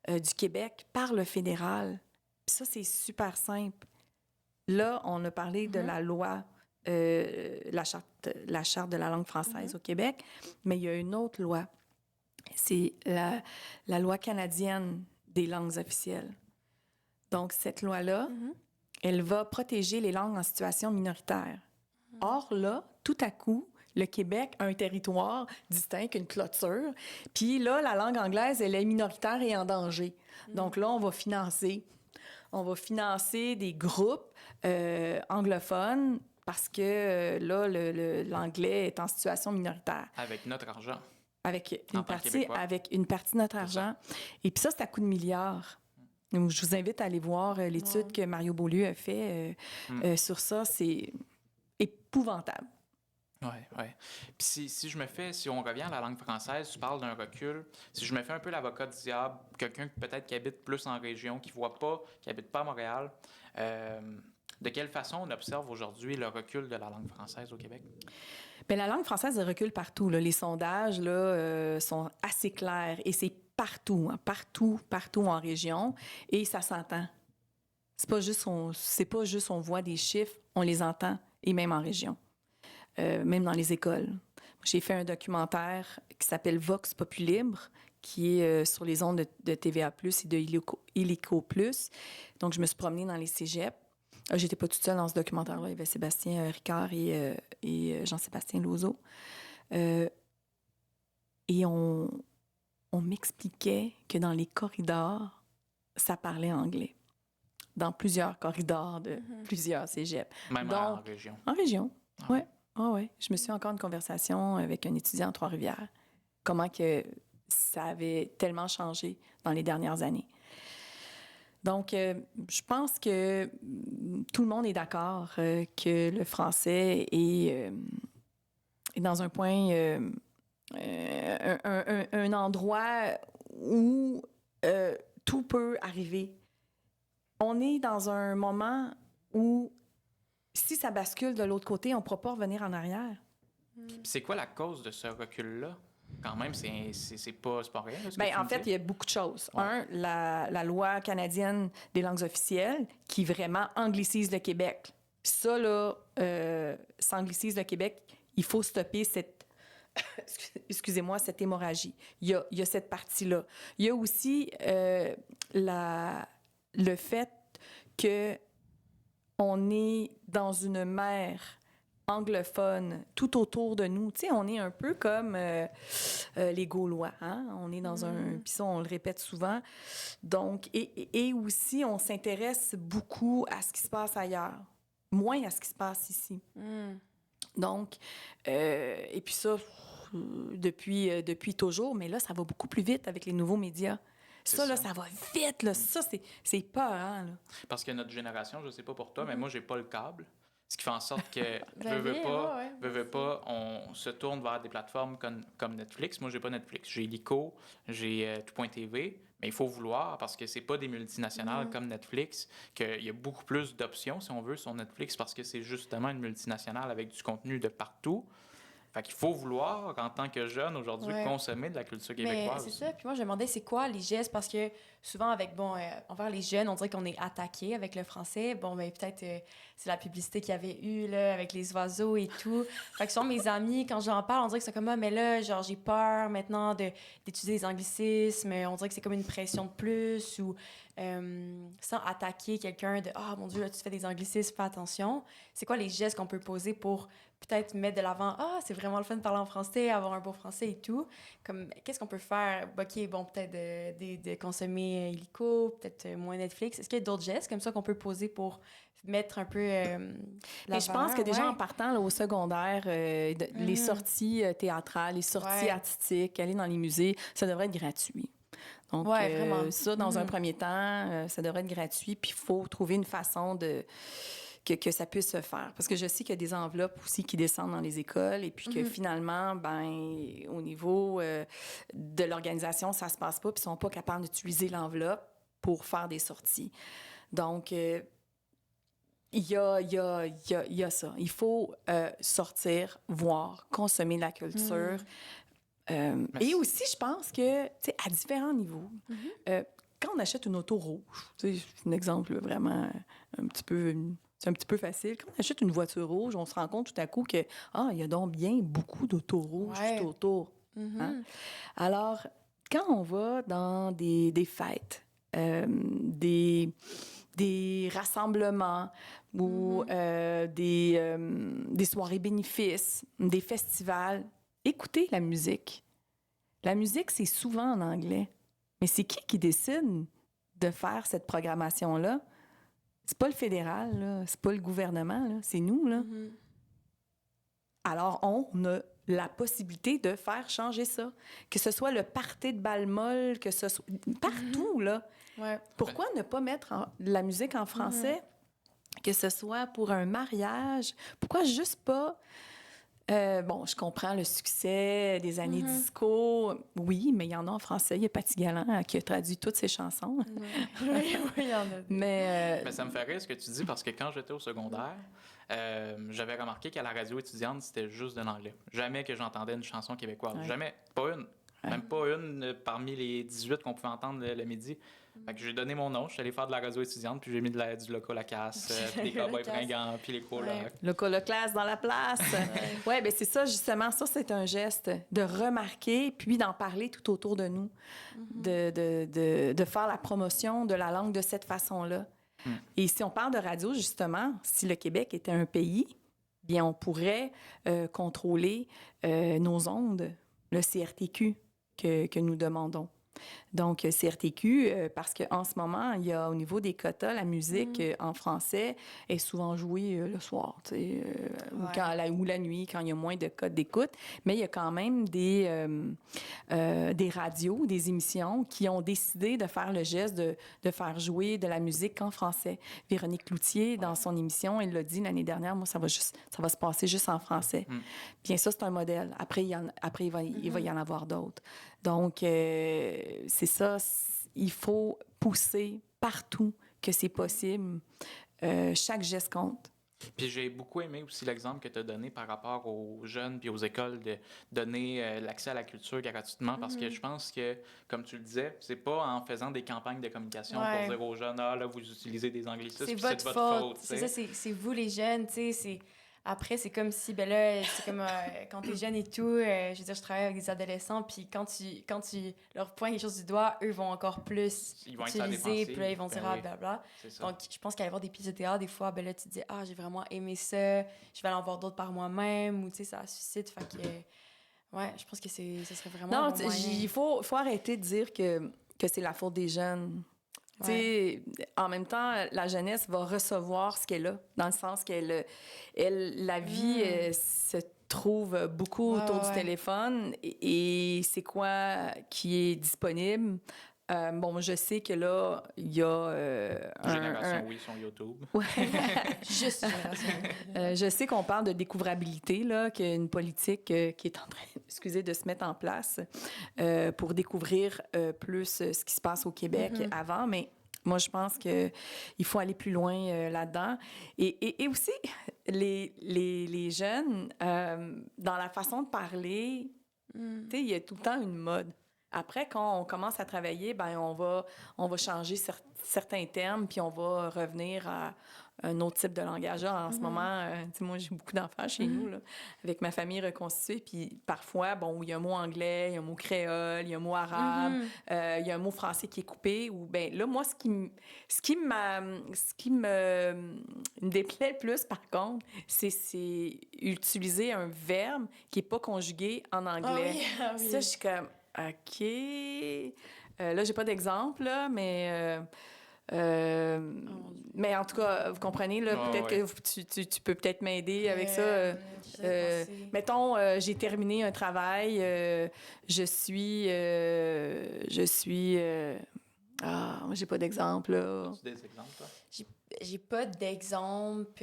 du Québec par le fédéral. Puis ça, c'est super simple. Là, on a parlé de la loi, la charte de la langue française au Québec, mais il y a une autre loi. C'est la loi canadienne des langues officielles. Donc, cette loi-là, elle va protéger les langues en situation minoritaire. Or, là, tout à coup, le Québec a un territoire distinct, une clôture. Puis là, la langue anglaise, elle est minoritaire et en danger. Donc là, on va financer des groupes anglophones parce que là, l'anglais est en situation minoritaire. Avec notre argent. Avec En tant que Québécois. avec une partie de notre argent. Et puis ça, c'est à coût de milliards. Donc, je vous invite à aller voir l'étude que Mario Beaulieu a fait sur ça. C'est épouvantable. Oui, oui. Puis si on revient à la langue française, tu parles d'un recul. Si je me fais un peu l'avocat du diable, quelqu'un peut-être qui habite plus en région, qui habite pas à Montréal, de quelle façon on observe aujourd'hui le recul de la langue française au Québec? Bien, la langue française, elle recule partout. Là. Les sondages là, sont assez clairs et c'est partout, hein, partout en région et ça s'entend. C'est pas juste on voit des chiffres, on les entend et même en région. Même dans les écoles. J'ai fait un documentaire qui s'appelle Vox Populibre, qui est sur les ondes de TVA+, et de Illico+. Donc, je me suis promenée dans les cégeps. J'étais pas toute seule dans ce documentaire-là. Il y avait Sébastien Ricard et Jean-Sébastien Lauzeau. Et on m'expliquait que dans les corridors, ça parlait anglais. Dans plusieurs corridors de plusieurs cégeps. Même Donc, en région. En région, oui. Oui. Je me suis encore en conversation avec un étudiant à Trois-Rivières. Comment que ça avait tellement changé dans les dernières années. Donc, je pense que tout le monde est d'accord que le français est dans un point, un endroit où tout peut arriver. On est dans un moment où si ça bascule de l'autre côté, on ne pourra pas revenir en arrière. Puis c'est quoi la cause de ce recul-là? Quand même, c'est pas rien. Là, Bien, en fait, il y a beaucoup de choses. Ouais. Un, la loi canadienne des langues officielles qui vraiment anglicise le Québec. Ça, là, ça anglicise le Québec. Il faut stopper cette... Excusez-moi, cette hémorragie. Il y a cette partie-là. Il y a aussi le fait que on est dans une mer anglophone tout autour de nous. Tu sais, on est un peu comme les Gaulois, hein? On est dans un... Puis ça, on le répète souvent. Donc, et aussi, on s'intéresse beaucoup à ce qui se passe ailleurs, moins à ce qui se passe ici. Donc, et puis ça, depuis toujours, mais là, ça va beaucoup plus vite avec les nouveaux médias. Ça, là, ça va vite, là. Ça, c'est peurant, là. Parce que notre génération, je sais pas pour toi, mais moi, j'ai pas le câble. Ce qui fait en sorte que, veux pas, on se tourne vers des plateformes comme Netflix. Moi, j'ai pas Netflix. J'ai Illico, j'ai Tout.tv, mais il faut vouloir parce que c'est pas des multinationales comme Netflix, qu'il y a beaucoup plus d'options, si on veut, sur Netflix parce que c'est justement une multinationale avec du contenu de partout. Fait qu'il faut vouloir, en tant que jeune, aujourd'hui, Ouais. consommer de la culture Mais québécoise. c'est ça. Puis moi, je me demandais, c'est quoi les gestes? Parce que souvent, envers les jeunes, on dirait qu'on est attaqué avec le français. Bon, ben peut-être c'est la publicité qu'il y avait eu, là, avec les oiseaux et tout. Fait que souvent, mes amis, quand j'en parle, on dirait que c'est comme, ah, mais là, genre, j'ai peur maintenant d'étudier les anglicismes. On dirait que c'est comme une pression de plus ou sans attaquer quelqu'un de, ah, mon Dieu, là, tu fais des anglicismes, fais attention. C'est quoi les gestes qu'on peut poser pour peut-être mettre de l'avant, ah, c'est vraiment le fun de parler en français, avoir un beau français et tout. Comme, qu'est-ce qu'on peut faire? OK, bon, peut-être de consommer illico, peut-être moins Netflix. Est-ce qu'il y a d'autres gestes comme ça qu'on peut poser pour mettre un peu Mais je pense que déjà en partant là, au secondaire, les sorties théâtrales, les sorties artistiques, aller dans les musées, ça devrait être gratuit. Donc, vraiment. ça, dans un premier temps, ça devrait être gratuit. Puis il faut trouver une façon que ça puisse se faire. Parce que je sais qu'il y a des enveloppes aussi qui descendent dans les écoles et puis que finalement, au niveau de l'organisation, ça se passe pas puis ils sont pas capables d'utiliser l'enveloppe pour faire des sorties. Donc, il y a ça. Il faut sortir, voir, consommer de la culture. Et aussi, je pense que, tu sais, à différents niveaux, quand on achète une auto rouge, tu sais, c'est un exemple vraiment un petit peu facile. Quand on achète une voiture rouge, on se rend compte tout à coup que, il y a donc bien beaucoup d'autos rouges tout autour. Hein? Alors, quand on va dans des fêtes, des rassemblements ou des soirées bénéfices, des festivals, écoutez la musique. La musique, c'est souvent en anglais. Mais c'est qui décide de faire cette programmation-là? C'est pas le fédéral, là. C'est pas le gouvernement, là. C'est nous, là. Alors, on a la possibilité de faire changer ça. Que ce soit le party de Balmol, que ce soit... Partout, là. Ouais. Pourquoi ne pas mettre la musique en français? Que ce soit pour un mariage? Pourquoi juste pas... je comprends le succès des années disco. Oui, mais il y en a en français. Il y a Paty Galland qui a traduit toutes ses chansons. Oui, il y en a. Mais ça me fait rire ce que tu dis parce que quand j'étais au secondaire, j'avais remarqué qu'à la radio étudiante, c'était juste de l'anglais. Jamais que j'entendais une chanson québécoise. Ouais. Jamais. Pas une. Même pas une parmi les 18 qu'on pouvait entendre le midi. Fait que j'ai donné mon nom, je suis allé faire de la radio étudiante, puis j'ai mis du Loco Lacasse, puis des cowboys fringants, puis les colocs. le coloclasse dans la place. Oui, bien c'est ça, justement. Ça, c'est un geste de remarquer, puis d'en parler tout autour de nous, de faire la promotion de la langue de cette façon-là. Et si on parle de radio, justement, si le Québec était un pays, bien, on pourrait contrôler nos ondes, le CRTQ que nous demandons. Donc, CRTQ, parce qu'en ce moment, il y a au niveau des quotas, la musique en français est souvent jouée le soir, tu sais, ou la nuit, quand il y a moins de codes d'écoute. Mais il y a quand même des radios, des émissions qui ont décidé de faire le geste de faire jouer de la musique en français. Véronique Cloutier, dans son émission, elle l'a dit l'année dernière, moi, ça va se passer juste en français. Bien, ça, c'est un modèle. Après, il va y en avoir d'autres. Donc, c'est ça, il faut pousser partout que c'est possible. Chaque geste compte. Puis j'ai beaucoup aimé aussi l'exemple que tu as donné par rapport aux jeunes puis aux écoles de donner l'accès à la culture gratuitement parce que je pense que, comme tu le disais, c'est pas en faisant des campagnes de communication pour dire aux jeunes, là, vous utilisez des anglicismes, c'est puis votre c'est de votre faute. C'est ça, c'est vous les jeunes, tu sais, Après, c'est comme si, ben là, c'est comme quand t'es jeune et tout, je veux dire, je travaille avec des adolescents, puis quand tu leur pointes quelque chose du doigt, eux vont encore plus Ils vont être utiliser, puis là, ils vont dire, blablabla. Ça. Donc, je pense qu'aller voir des pièces de théâtre, des fois, ben là, tu te dis, j'ai vraiment aimé ça, je vais aller en voir d'autres par moi-même, ou tu sais, ça suscite, fait que, ouais, je pense que ce serait vraiment un bon moyen. Il faut arrêter de dire que c'est la faute des jeunes. Ouais. En même temps, la jeunesse va recevoir ce qu'elle a, dans le sens la vie se trouve beaucoup autour du téléphone et c'est quoi qui est disponible. Je sais que là, il y a... Génération Oui sur YouTube. Ouais. Juste Génération. Je sais qu'on parle de découvrabilité, là, qu'il y a une politique qui est en train, de se mettre en place pour découvrir plus ce qui se passe au Québec avant, mais moi, je pense qu'il faut aller plus loin là-dedans. Et aussi, les jeunes, dans la façon de parler, tu sais, il y a tout le temps une mode. Après, quand on commence à travailler, ben on va changer certains termes, puis on va revenir à un autre type de langage. Là, en ce moment, tu sais, moi, j'ai beaucoup d'enfants chez nous, là, avec ma famille reconstituée, puis parfois, bon, il y a un mot anglais, il y a un mot créole, il y a un mot arabe, il y a un mot français qui est coupé, ou ben là, moi, ce qui me déplaît le plus, par contre, c'est utiliser un verbe qui n'est pas conjugué en anglais. Ah oui. Ça, je suis comme... OK. Là, j'ai pas d'exemple, là, mais en tout cas, vous comprenez, là, peut-être que tu peux peut-être m'aider avec ça. Mettons, j'ai terminé un travail, je suis... j'ai pas d'exemple, là. As-tu des exemples, toi? J'ai pas d'exemple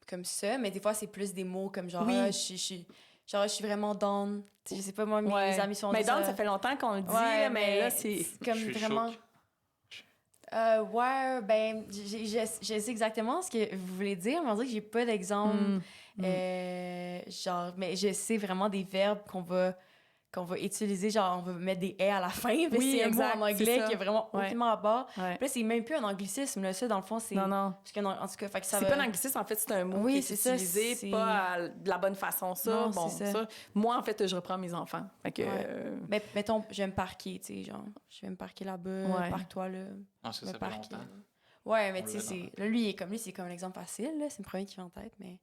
comme ça, mais des fois, c'est plus des mots comme genre, Oui. je suis vraiment down. Je sais pas, moi, mes amis sont mais down, ça fait longtemps qu'on le dit, ouais, là, mais là, c'est... comme Je suis vraiment... Ouais, ben, je sais exactement ce que vous voulez dire, mais on dirait que j'ai pas d'exemple. Genre, mais je sais vraiment des verbes qu'on va utiliser, genre, on va mettre des « et » à la fin, mais Oui, c'est un exact, mot en anglais c'est qui est vraiment aucunement à bord. Ouais. Puis là, c'est même plus un anglicisme, là, ça, dans le fond, c'est... Non. Parce que, en tout cas, fait que ça C'est va... pas un anglicisme, en fait, c'est un mot Oui, qui est c'est ça, utilisé c'est- pas de la bonne façon. Ça, Non, bon, c'est ça. moi, en fait, je reprends mes enfants. Fait que, Mais mettons, je vais me parquer, tu sais, genre, je vais me parquer là-bas, Ouais. parque-toi là. Non, ça me fait parquer. longtemps. Ouais, mais On tu sais, le c'est... Là, lui, c'est comme un exemple facile, là, c'est le premier qui vient en tête, mais...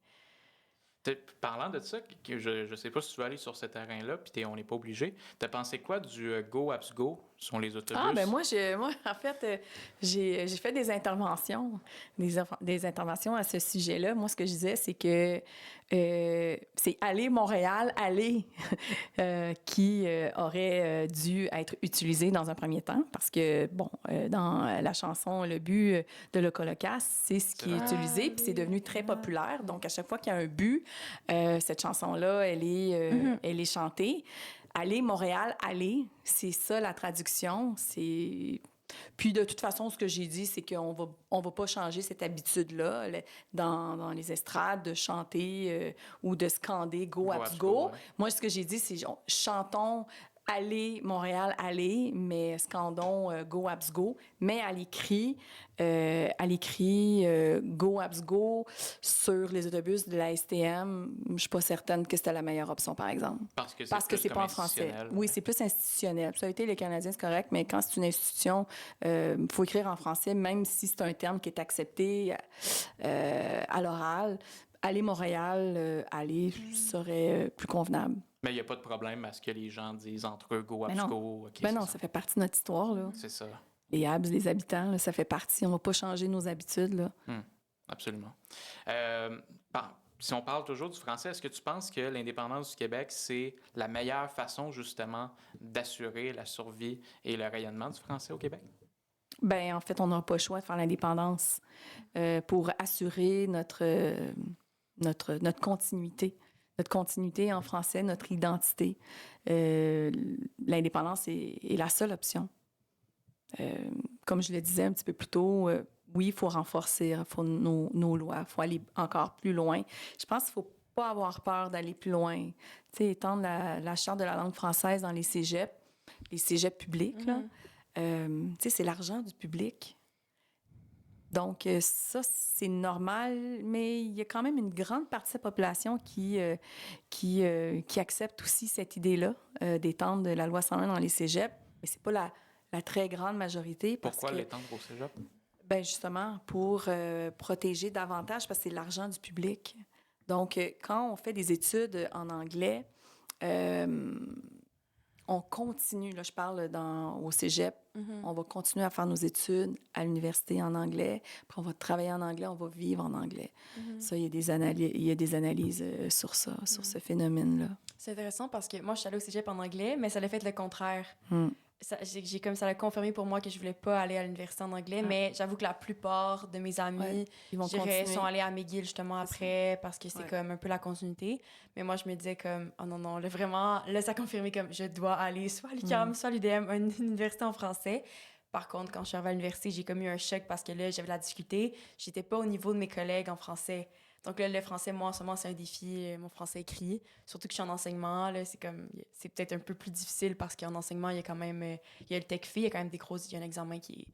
Parlant de ça, je sais pas si tu veux aller sur ce terrain-là, puis on n'est pas obligé. T'as pensé quoi du Go Apps Go sur les autobus? Ah, ben moi, en fait, j'ai fait des interventions, des interventions à ce sujet-là. Moi, ce que je disais, c'est que c'est Aller Montréal, Aller qui aurait dû être utilisé dans un premier temps, parce que, bon, dans la chanson, le but de Locolocas, c'est ce qui est utilisé, puis c'est devenu très populaire. Donc, à chaque fois qu'il y a un but, cette chanson-là, elle est chantée. Aller Montréal, aller, c'est ça la traduction. Puis de toute façon, ce que j'ai dit, c'est qu'on va pas changer cette habitude-là dans les estrades de chanter ou de scander Go Apps Go. Ouais. Moi, ce que j'ai dit, c'est chantons Aller Montréal, aller, mais scandons Go Apps Go. Mais à l'écrit, Go Apps Go sur les autobus de la STM, je suis pas certaine que c'était la meilleure option, par exemple. Parce que Parce c'est pas en français. Oui, c'est plus institutionnel. Ça a été les Canadiens, c'est correct, mais quand c'est une institution, il faut écrire en français, même si c'est un terme qui est accepté à l'oral. Aller Montréal, aller serait plus convenable. Mais il n'y a pas de problème à ce que les gens disent entre eux Go Mais Apps non. Go. Okay, Ben non, ça fait partie de notre histoire, là. C'est ça. Les Habs, les habitants, là, ça fait partie. On va pas changer nos habitudes, là. Absolument. Si on parle toujours du français, est-ce que tu penses que l'indépendance du Québec, c'est la meilleure façon, justement, d'assurer la survie et le rayonnement du français au Québec? Ben en fait, on n'a pas le choix de faire l'indépendance pour assurer notre continuité. Notre continuité en français, notre identité. L'indépendance est la seule option. Comme je le disais un petit peu plus tôt, oui, il faut renforcer nos lois, il faut aller encore plus loin. Je pense qu'il ne faut pas avoir peur d'aller plus loin. Tu sais, étendre la charte de la langue française dans les cégeps publics, là, tu sais, c'est l'argent du public. Donc, ça, c'est normal, mais il y a quand même une grande partie de la population qui accepte aussi cette idée-là d'étendre la loi 101 dans les cégeps. Mais c'est pas la très grande majorité. Pourquoi l'étendre au cégep? Ben justement, pour protéger davantage, parce que c'est l'argent du public. Donc, quand on fait des études en anglais, on continue, là je parle au cégep, on va continuer à faire nos études à l'université en anglais, puis on va travailler en anglais, on va vivre en anglais. Ça, il y a des analyses sur ça, sur ce phénomène-là. C'est intéressant parce que moi, je suis allée au cégep en anglais, mais ça l'a fait le contraire. Ça l'a confirmé pour moi que je voulais pas aller à l'université en anglais, mais j'avoue que la plupart de mes amis, ils vont sont allés à McGill justement après parce que c'est comme un peu la continuité. Mais moi, je me disais comme, oh non, là, vraiment, là, ça a confirmé comme je dois aller soit à l'UQAM, soit à l'UDM, une université en français. Par contre, quand je suis arrivée à l'université, j'ai comme eu un choc parce que là, j'avais la difficulté. J'étais pas au niveau de mes collègues en français. Donc là, le français, moi, en ce moment, c'est un défi, mon français écrit. Surtout que je suis en enseignement, là, c'est peut-être un peu plus difficile parce qu'en enseignement, il y a quand même, il y a le TECFI, il y a quand même il y a un examen qui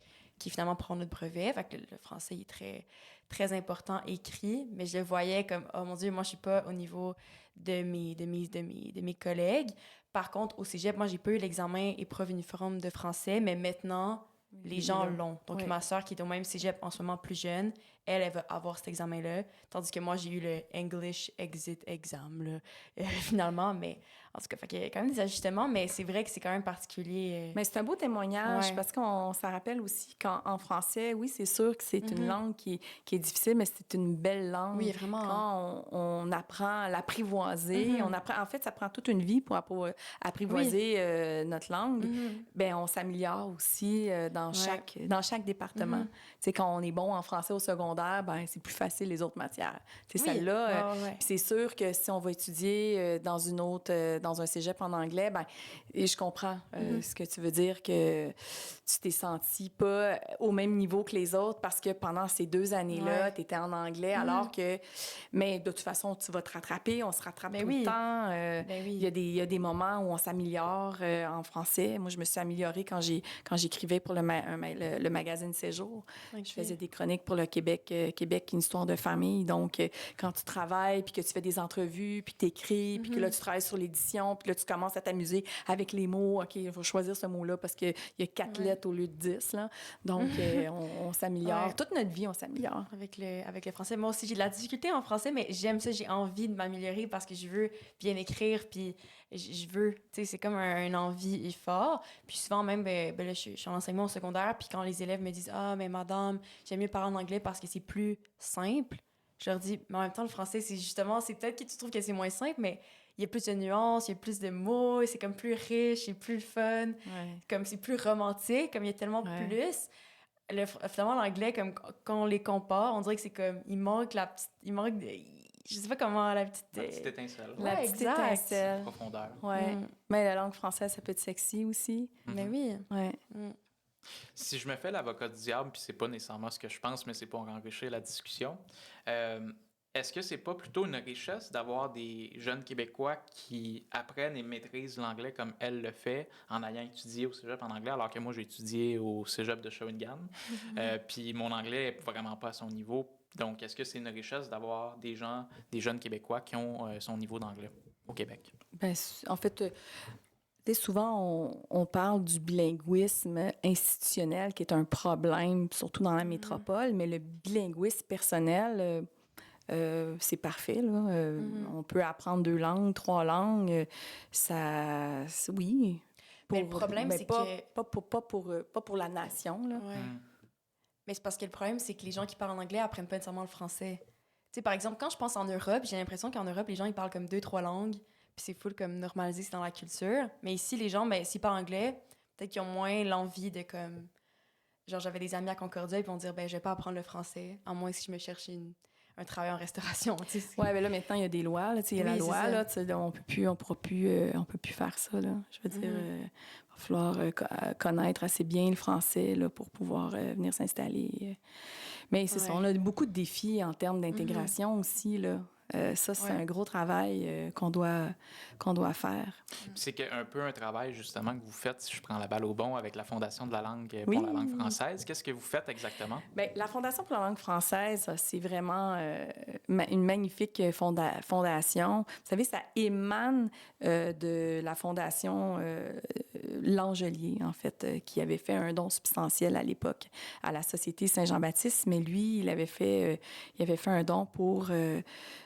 finalement prend notre brevet. Fait que le français, il est très, très important écrit, mais je le voyais comme, oh mon Dieu, moi, je suis pas au niveau de mes collègues. Par contre, au cégep, moi, j'ai pas eu l'examen épreuve uniforme de français, mais maintenant, les gens l'ont. Donc, Oui. ma soeur, qui est au même cégep en ce moment plus jeune, elle va avoir cet examen-là. Tandis que moi, j'ai eu le English Exit Exam, là, finalement. Mais en tout cas, fait qu'il y a quand même des ajustements, mais c'est vrai que c'est quand même particulier. Mais c'est un beau témoignage Ouais. parce qu'on ça rappelle aussi qu'en français, oui, c'est sûr que c'est une langue qui est difficile, mais c'est une belle langue. Oui, vraiment. Quand on apprend à l'apprivoiser, on apprend, en fait, ça prend toute une vie pour apprivoiser notre langue. Ben, on s'améliore aussi dans chaque département. Tu sais, quand on est bon en français au secondaire, ben, c'est plus facile les autres matières. C'est Oui. celle-là. Ouais. Puis c'est sûr que si on va étudier dans un cégep en anglais, ben, et je comprends ce que tu veux dire, que tu t'es senti pas au même niveau que les autres parce que pendant ces 2 années-là, tu étais en anglais, alors que... Mais de toute façon, tu vas te rattraper, on se rattrape Ben tout oui. le temps. Ben oui. Il y a des moments où on s'améliore en français. Moi, je me suis améliorée quand j'écrivais pour le magazine Séjour. Ok. Je faisais des chroniques pour le Québec, une histoire de famille. Donc, quand tu travailles, puis que tu fais des entrevues, puis tu écris, puis que là, tu travailles sur l'édition, puis là, tu commences à t'amuser avec les mots. OK, il faut choisir ce mot-là parce qu'il y a 4 lettres au lieu de 10. Là. Donc, on s'améliore. Ouais. Toute notre vie, on s'améliore. Avec le français. Moi aussi, j'ai de la difficulté en français, mais j'aime ça, j'ai envie de m'améliorer parce que je veux bien écrire, puis je veux, tu sais, c'est comme un envie fort. Puis souvent même, ben là, je suis en enseignement au secondaire, puis quand les élèves me disent « Ah, mais madame, j'aime mieux parler en anglais parce que c'est plus simple », je leur dis « Mais en même temps, le français, c'est peut-être que tu trouves que c'est moins simple, mais il y a plus de nuances, il y a plus de mots, c'est comme plus riche, c'est plus fun, comme c'est plus romantique, comme il y a tellement plus. » Finalement, l'anglais, comme quand on les compare, on dirait que c'est comme, il manque je sais pas comment, la petite... La petite étincelle. La petite étincelle. Profondeur. Ouais. Mm. Mais la langue française, ça peut être sexy aussi. Mais oui. Ouais. Si je me fais l'avocat du diable, puis c'est pas nécessairement ce que je pense, mais c'est pour enrichir la discussion, est-ce que c'est pas plutôt une richesse d'avoir des jeunes Québécois qui apprennent et maîtrisent l'anglais comme elle le fait en ayant étudié au cégep en anglais, alors que moi j'ai étudié au cégep de Shawinigan, puis mon anglais est vraiment pas à son niveau. Donc, est-ce que c'est une richesse d'avoir des jeunes Québécois qui ont son niveau d'anglais au Québec? Ben, en fait, tu sais, souvent, on parle du bilinguisme institutionnel qui est un problème, surtout dans la métropole, mais le bilinguisme personnel, c'est parfait. Là. On peut apprendre 2 langues, 3 langues. Oui. Mais le problème, c'est que... Pas pour la nation. Là. Ouais. Mais c'est parce que le problème, c'est que les gens qui parlent en anglais apprennent pas nécessairement le français. Tu sais, par exemple, quand je pense en Europe, j'ai l'impression qu'en Europe, les gens, ils parlent comme 2-3 langues, puis c'est full comme normalisé, c'est dans la culture. Mais ici, les gens, ben, s'ils parlent anglais, peut-être qu'ils ont moins l'envie de comme... Genre, j'avais des amis à Concordia, ils vont dire, ben, je vais pas apprendre le français, à moins si je me cherche un travail en restauration, tu sais. Ouais, mais là, maintenant, il y a des lois. Là, il y a la Oui, c'est loi, ça. là, on pourra plus faire ça. Là. Je veux dire, il va falloir connaître assez bien le français là, pour pouvoir venir s'installer. Mais c'est ça, on a beaucoup de défis en termes d'intégration aussi. Là. Ça, c'est un gros travail qu'on doit faire. C'est un peu un travail, justement, que vous faites, si je prends la balle au bon, avec la Fondation de la langue pour la langue française. Qu'est-ce que vous faites exactement? Bien, la Fondation pour la langue française, c'est vraiment une magnifique fondation. Vous savez, ça émane de la Fondation Langelier, en fait, qui avait fait un don substantiel à l'époque à la Société Saint-Jean-Baptiste. Mais lui, il avait fait un don pour...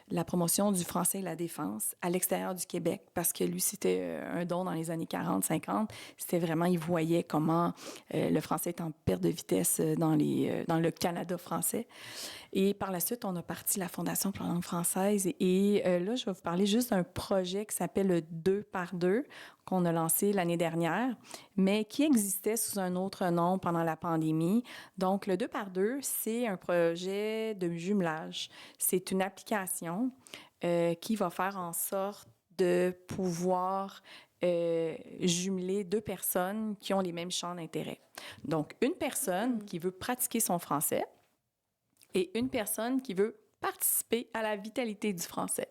la promotion du français et la défense à l'extérieur du Québec, parce que lui, c'était un don dans les années 40-50. C'était vraiment, il voyait comment le français est en perte de vitesse dans le Canada français. Et par la suite, on a parti la Fondation pour la langue française. Et là, je vais vous parler juste d'un projet qui s'appelle le 2 par 2, qu'on a lancé l'année dernière, mais qui existait sous un autre nom pendant la pandémie. Donc, le 2 par 2, c'est un projet de jumelage. C'est une application qui va faire en sorte de pouvoir jumeler 2 personnes qui ont les mêmes champs d'intérêt. Donc, une personne qui veut pratiquer son français et une personne qui veut participer à la vitalité du français.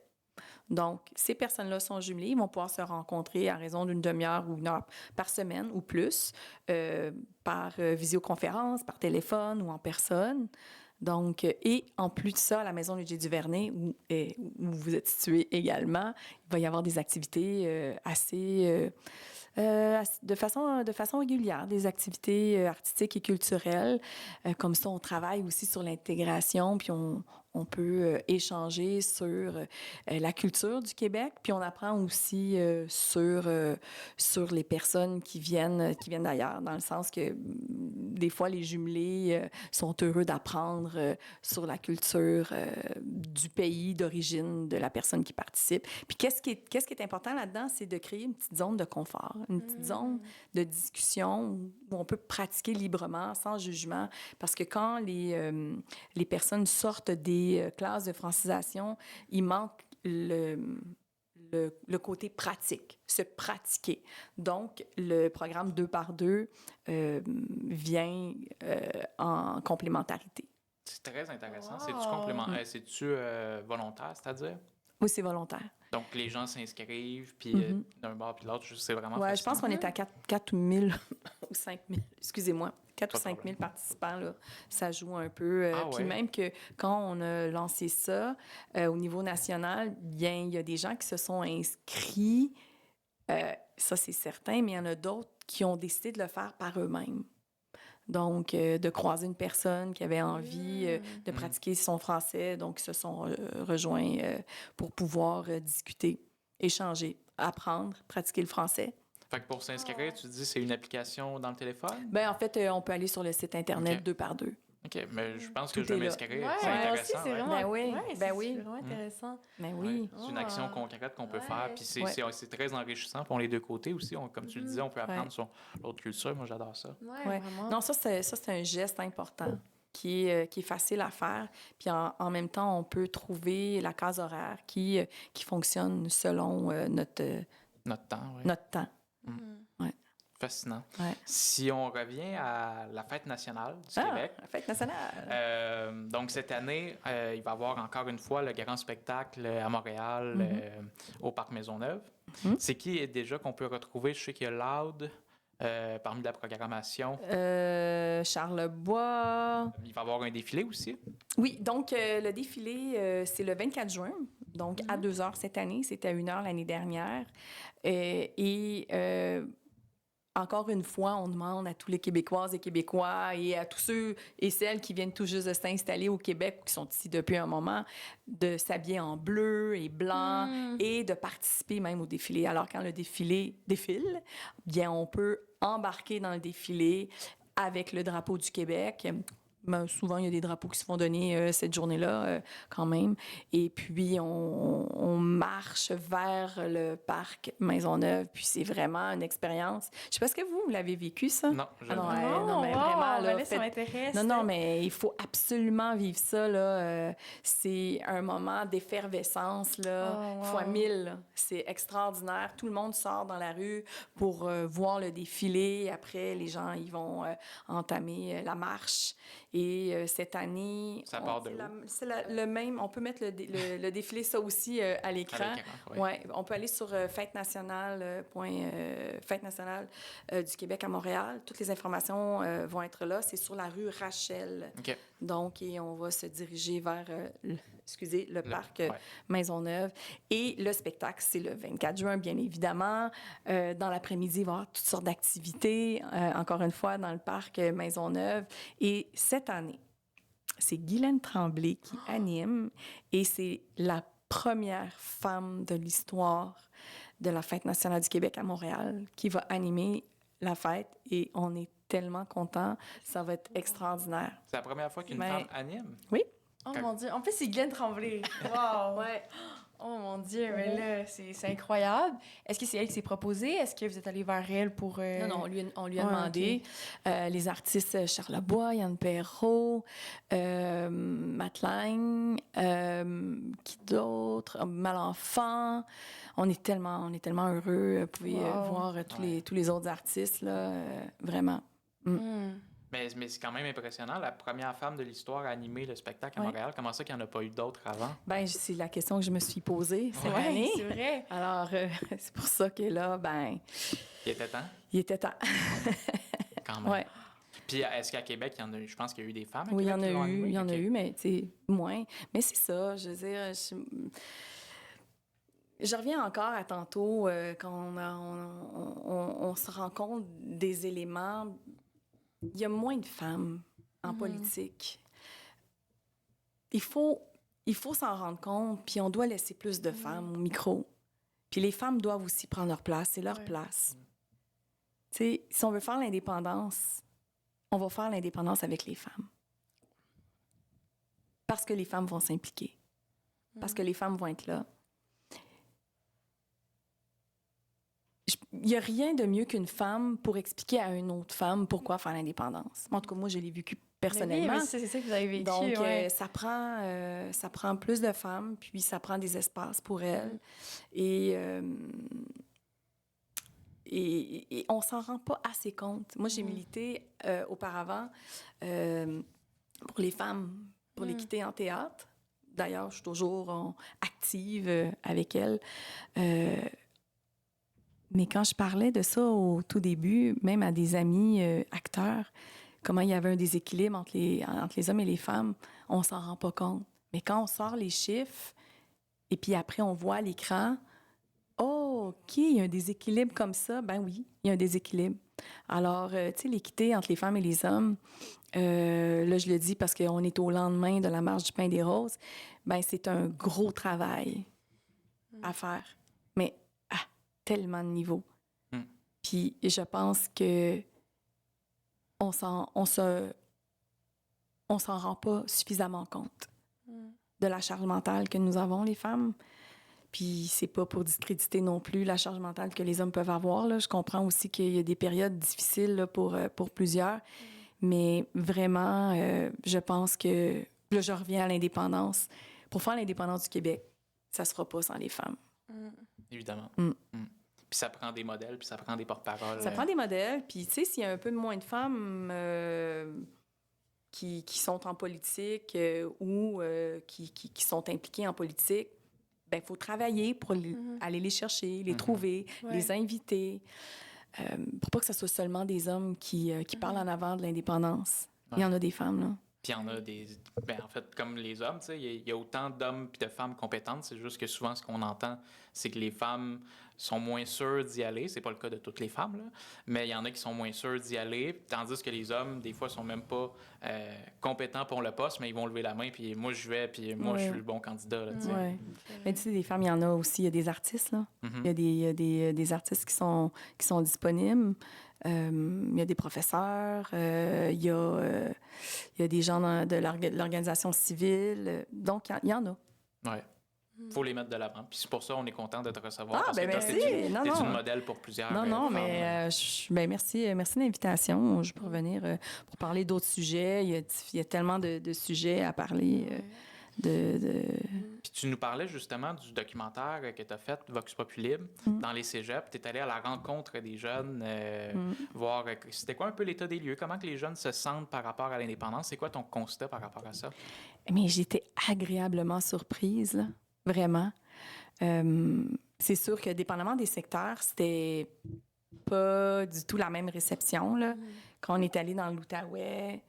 Donc, ces personnes-là sont jumelées, ils vont pouvoir se rencontrer à raison d'une demi-heure ou une heure par semaine ou plus, par visioconférence, par téléphone ou en personne. Donc, et en plus de ça, à la Maison Ludger Duvernay, où vous êtes situé également, il va y avoir des activités de façon régulière, des activités artistiques et culturelles. Comme ça, on travaille aussi sur l'intégration, puis on peut échanger sur la culture du Québec, puis on apprend aussi sur les personnes qui viennent d'ailleurs, dans le sens que des fois, les jumelés sont heureux d'apprendre sur la culture du pays d'origine de la personne qui participe. Puis qu'est-ce qui est important là-dedans, c'est de créer une petite zone de confort, une petite zone de discussion où on peut pratiquer librement, sans jugement, parce que quand les personnes sortent des classes de francisation, il manque le côté pratique, se pratiquer. Donc, le programme 2 par 2 vient en complémentarité. C'est très intéressant. Wow. C'est-tu complément... c'est-tu volontaire, c'est-à-dire? Oui, c'est volontaire. Donc, les gens s'inscrivent, puis d'un bord puis de l'autre, c'est vraiment Oui, je pense qu'on est à 4 000 ou 5 000, excusez-moi, 4 Pas ou de 5 000 problème. participants, là. Ça joue un peu. Ah Puis ouais? même que quand on a lancé ça au niveau national, bien, il y a des gens qui se sont inscrits, ça c'est certain, mais il y en a d'autres qui ont décidé de le faire par eux-mêmes. Donc, de croiser une personne qui avait envie de pratiquer son français, donc ils se sont rejoints pour pouvoir discuter, échanger, apprendre, pratiquer le français. Fait que pour s'inscrire, tu dis c'est une application dans le téléphone? Bien, en fait, on peut aller sur le site Internet OK. 2 par 2. OK, mais je pense Tout que je vais est là. m'inscrire. Ouais, C'est moi aussi, intéressant. c'est ouais. vraiment... Ben oui, ouais, ben c'est oui. vraiment intéressant. Ben Ouais, oui. c'est une action concrète qu'on peut Ouais. faire. Puis c'est, Ouais. c'est très enrichissant pour les deux côtés aussi. Comme tu le disais, on peut apprendre Ouais. sur l'autre culture. Moi, j'adore ça. Ouais, Ouais. vraiment. Non, ça, c'est un geste important qui est facile à faire. Puis en même temps, on peut trouver la case horaire qui fonctionne selon Notre temps, oui. notre temps. Fascinant. Ouais. Si on revient à la fête nationale du Québec, La fête nationale. donc cette année, il va y avoir encore une fois le grand spectacle à Montréal, au Parc Maisonneuve. C'est qui déjà qu'on peut retrouver? Je sais qu'il y a Loud parmi la programmation. Charlebois. Il va y avoir un défilé aussi. Oui, donc le défilé, c'est le 24 juin, donc à 2 heures cette année. C'était à 1 heure l'année dernière. Encore une fois, on demande à tous les Québécoises et Québécois et à tous ceux et celles qui viennent tout juste de s'installer au Québec ou qui sont ici depuis un moment de s'habiller en bleu et blanc et de participer même au défilé. Alors, quand le défilé défile, bien, on peut embarquer dans le défilé avec le drapeau du Québec. Ben, souvent, il y a des drapeaux qui se font donner cette journée-là, quand même. Et puis, on marche vers le parc Maisonneuve. Puis, c'est vraiment une expérience. Je sais pas, est-ce que vous l'avez vécu, ça? Non, je Ah non, l'ai ouais, pas. non, mais wow, vraiment, là, ben ça m'intéresse. Non, mais il faut absolument vivre ça, là. C'est un moment d'effervescence, là, Oh, wow. fois 1000. Là. C'est extraordinaire. Tout le monde sort dans la rue pour voir le défilé. Après, les gens, ils vont entamer la marche. Et cette année... Ça part de où? C'est le même... On peut mettre le défilé, ça aussi, à l'écran. À l'écran, oui. Ouais, on peut aller sur Fête nationale du Québec à Montréal. Toutes les informations vont être là. C'est sur la rue Rachel. OK. Donc, et on va se diriger vers le parc ouais. Maisonneuve. Et le spectacle, c'est le 24 juin, bien évidemment. Dans l'après-midi, il va y avoir toutes sortes d'activités, encore une fois, dans le parc Maisonneuve. Et cette année, c'est Guylaine Tremblay qui anime et c'est la première femme de l'histoire de la Fête nationale du Québec à Montréal qui va animer la fête et on est tellement contents. Ça va être extraordinaire. C'est la première fois qu'une Mais- femme anime. Oui? Oh mon Dieu. En plus, c'est Glenn Tremblay. Wow. Ouais. Oh mon Dieu, mais là, c'est incroyable. Est-ce que c'est elle qui s'est proposée? Est-ce que vous êtes allé vers elle pour... Non, on lui a Ouais, demandé. Les artistes Charlebois, Yann Perrault, Matelaine, qui d'autre? Malenfant. On est tellement heureux. Vous pouvez Wow. voir tous les autres artistes, là, vraiment. Hmm. Mais c'est quand même impressionnant, la première femme de l'histoire à animer le spectacle à Ouais. Montréal. Comment ça qu'il n'y en a pas eu d'autres avant? Ben, c'est la question que je me suis posée cette Ouais, année. c'est vrai. Alors, c'est pour ça que là, ben, Il était temps, il était temps. quand même. Ouais. Puis est-ce qu'à Québec, il y en a eu, je pense qu'il y a eu des femmes à Oui, il y Québec en a qui l'ont eu, animé? il y en a Ok. eu, mais tu sais, moins. Mais c'est ça, je veux dire, je reviens encore à tantôt, quand on se rend compte des éléments. Il y a moins de femmes en politique. Il faut s'en rendre compte, puis on doit laisser plus de femmes au micro. Puis les femmes doivent aussi prendre leur place, c'est leur Ouais. place. Tu sais, si on veut faire l'indépendance, on va faire l'indépendance avec les femmes. Parce que les femmes vont s'impliquer. Parce que les femmes vont être là. Il n'y a rien de mieux qu'une femme pour expliquer à une autre femme pourquoi faire l'indépendance. En tout cas, moi, je l'ai vécu personnellement. Mais oui, c'est ça que vous avez vécu. Donc, ouais. ça prend plus de femmes, puis ça prend des espaces pour elles. Et on s'en rend pas assez compte. Moi, j'ai milité auparavant pour les femmes, pour l'équité en théâtre. D'ailleurs, je suis toujours active avec elles. Mais quand je parlais de ça au tout début, même à des amis acteurs, comment il y avait un déséquilibre entre les hommes et les femmes, on s'en rend pas compte. Mais quand on sort les chiffres, et puis après on voit à l'écran, oh, OK, il y a un déséquilibre comme ça. Ben oui, il y a un déséquilibre. Alors, tu sais, l'équité entre les femmes et les hommes, là, je le dis parce qu'on est au lendemain de la marche du pain des roses, ben c'est un gros travail à faire. Mais à tellement de niveaux. Puis je pense que on s'en rend pas suffisamment compte de la charge mentale que nous avons, les femmes. Puis c'est pas pour discréditer non plus la charge mentale que les hommes peuvent avoir. Là. Je comprends aussi qu'il y a des périodes difficiles là, pour plusieurs. Mais vraiment, je pense que... Là, je reviens à l'indépendance. Pour faire l'indépendance du Québec, ça se fera pas sans les femmes. Évidemment. Mm. Puis ça prend des modèles, puis ça prend des porte-paroles. Ça prend des modèles. Puis, tu sais, s'il y a un peu moins de femmes qui sont en politique ou qui sont impliquées en politique, ben il faut travailler pour aller les chercher, les trouver, les inviter, pour pas que ce soit seulement des hommes qui parlent en avant de l'indépendance. Il y en a des femmes, là. Puis il y en a des... Ben, en fait, comme les hommes, tu sais, il y a autant d'hommes puis de femmes compétentes. C'est juste que souvent, ce qu'on entend, c'est que les femmes sont moins sûres d'y aller. C'est pas le cas de toutes les femmes, là. Mais il y en a qui sont moins sûres d'y aller. Tandis que les hommes, des fois, sont même pas compétents pour le poste, mais ils vont lever la main, puis moi, je vais, puis moi, je suis le bon candidat, là, tu sais. Ouais. Mais tu sais, des femmes, il y en a aussi. Il y a des artistes, là. Il y a des artistes qui sont disponibles. Il y a des professeurs, il y a des gens de l'organisation civile. Donc, il y en a. Ouais. Faut les mettre de l'avant. Puis c'est pour ça qu'on est content de te recevoir. Ah, parce ben que merci. t'es Non, une non. modèle pour plusieurs Non, femmes. mais ben merci de l'invitation. Je peux revenir pour parler d'autres sujets. Il y a tellement de sujets à parler. Puis tu nous parlais justement du documentaire que tu as fait, Vox Populi, dans les cégeps. Tu es allé à la rencontre des jeunes, voir c'était quoi un peu l'état des lieux, comment que les jeunes se sentent par rapport à l'indépendance. C'est quoi ton constat par rapport à ça? Mais j'étais agréablement surprise, là. Vraiment. C'est sûr que dépendamment des secteurs, c'était pas du tout la même réception, là. Quand on est allé dans l'Outaouais,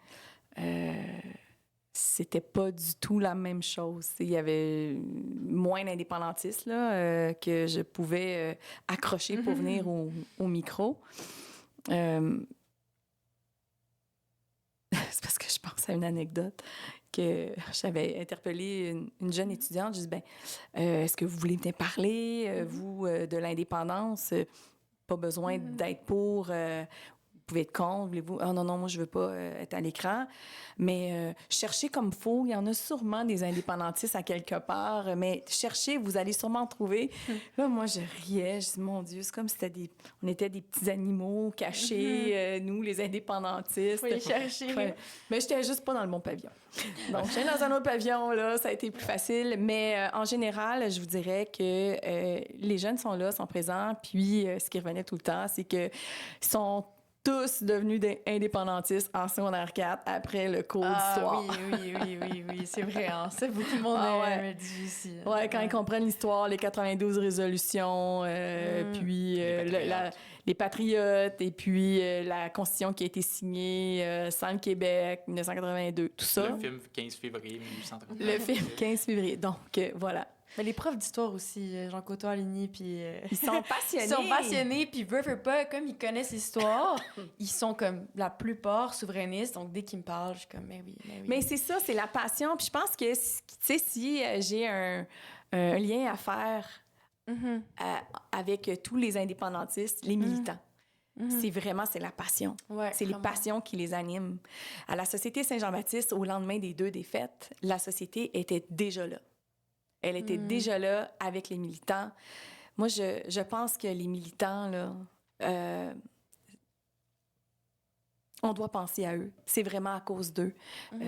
c'était pas du tout la même chose. Il y avait moins d'indépendantistes là, que je pouvais accrocher pour venir au micro. C'est parce que je pense à une anecdote que j'avais interpellé une jeune étudiante. Je dis, est-ce que vous voulez venir parler, vous, de l'indépendance? Pas besoin d'être pour... vous pouvez être contre, voulez-vous... Ah non, moi, je veux pas être à l'écran. Mais cherchez comme il faut. Il y en a sûrement des indépendantistes à quelque part. Mais cherchez, vous allez sûrement en trouver. Là, moi, je riais. Je dis, mon Dieu, c'est comme si on était des petits animaux cachés, nous, les indépendantistes. Faut les chercher. Ouais. Mais j'étais juste pas dans le bon pavillon. Donc, j'étais dans un autre pavillon, là. Ça a été plus facile. Mais en général, je vous dirais que les jeunes sont là, sont présents. Puis, ce qui revenait tout le temps, c'est que sont tous devenus des indépendantistes en secondaire 4 après le cours d'histoire. Oui, c'est vrai. Hein. Ça, beaucoup de monde me dit aussi. Ouais, quand ils comprennent l'histoire, les 92 résolutions, puis les patriotes, et puis la Constitution qui a été signée sans le Québec, 1982, tout ça. Le film 15 février 1830. Le film 15 février. Donc, voilà. Mais les profs d'histoire aussi, Jean Cotto-Aligny, puis... Ils sont passionnés. Ils sont passionnés, puis veulent pas, comme ils connaissent l'histoire, ils sont comme la plupart souverainistes, donc dès qu'ils me parlent, je suis comme, mais oui. Mais c'est ça, c'est la passion. Puis je pense que, tu sais, si j'ai un lien à faire avec tous les indépendantistes, les militants, c'est la passion. Ouais, c'est les passions qui les animent. À la Société Saint-Jean-Baptiste, au lendemain des 2 défaites, la société était déjà là. Elle était déjà là avec les militants. Moi, je pense que les militants, là, on doit penser à eux. C'est vraiment à cause d'eux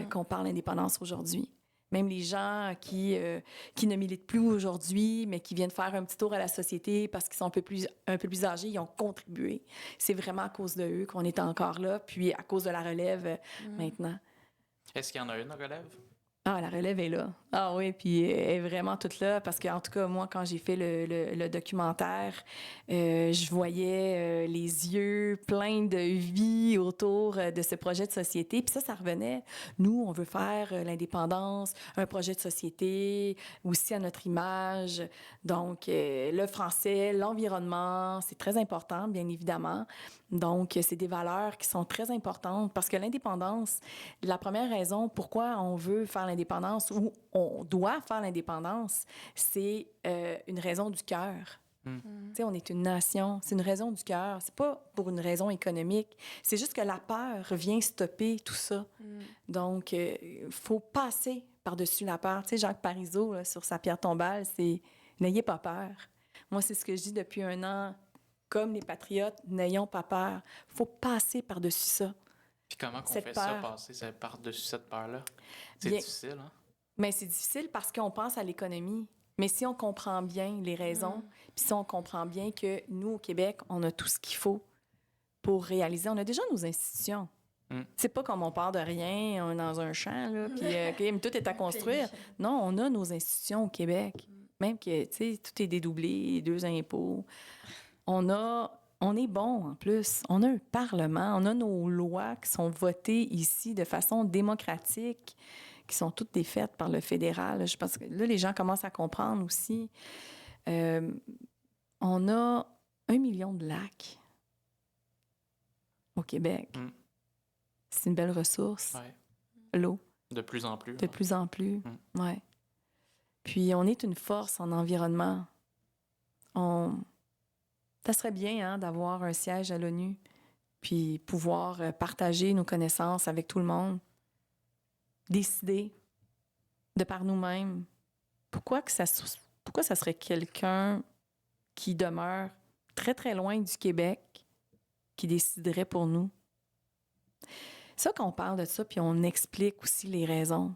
qu'on parle d'indépendance aujourd'hui. Même les gens qui ne militent plus aujourd'hui, mais qui viennent faire un petit tour à la société parce qu'ils sont un peu plus âgés, ils ont contribué. C'est vraiment à cause de eux qu'on est encore là, puis à cause de la relève maintenant. Est-ce qu'il y en a une relève? Ah, la relève est là. Ah oui, puis elle est vraiment toute là parce qu'en tout cas, moi, quand j'ai fait le documentaire, je voyais les yeux pleins de vie autour de ce projet de société. Puis ça revenait. Nous, on veut faire l'indépendance, un projet de société, aussi à notre image. Donc, le français, l'environnement, c'est très important, bien évidemment. Donc, c'est des valeurs qui sont très importantes parce que l'indépendance, la première raison pourquoi on veut faire l'indépendance ou on doit faire l'indépendance, c'est une raison du cœur. Tu sais, on est une nation, c'est une raison du cœur. C'est pas pour une raison économique. C'est juste que la peur vient stopper tout ça. Donc, faut passer par-dessus la peur. Tu sais, Jacques Parizeau, là, sur sa pierre tombale, c'est « N'ayez pas peur ». Moi, c'est ce que je dis depuis 1 an. Comme les patriotes, n'ayons pas peur. Il faut passer par-dessus ça. Puis comment qu'on cette fait peur. ça, passer par-dessus cette peur-là? C'est Bien, difficile, hein? Mais c'est difficile parce qu'on pense à l'économie. Mais si on comprend bien les raisons, puis si on comprend bien que nous, au Québec, on a tout ce qu'il faut pour réaliser, on a déjà nos institutions. C'est pas comme on part de rien, on est dans un champ, là, puis tout est à construire. Non, on a nos institutions au Québec. Même que, tu sais, tout est dédoublé, 2 impôts. On est bon, en plus. On a un Parlement, on a nos lois qui sont votées ici de façon démocratique, qui sont toutes faites par le fédéral. Je pense que là, les gens commencent à comprendre aussi. On a 1 million de lacs au Québec. C'est une belle ressource, l'eau. De plus en plus. De plus en plus, oui. Puis, on est une force en environnement. Ça serait bien d'avoir un siège à l'ONU, puis pouvoir partager nos connaissances avec tout le monde, décider de par nous-mêmes. Pourquoi ça serait quelqu'un qui demeure très, très loin du Québec qui déciderait pour nous? Ça, qu'on parle de ça, puis on explique aussi les raisons.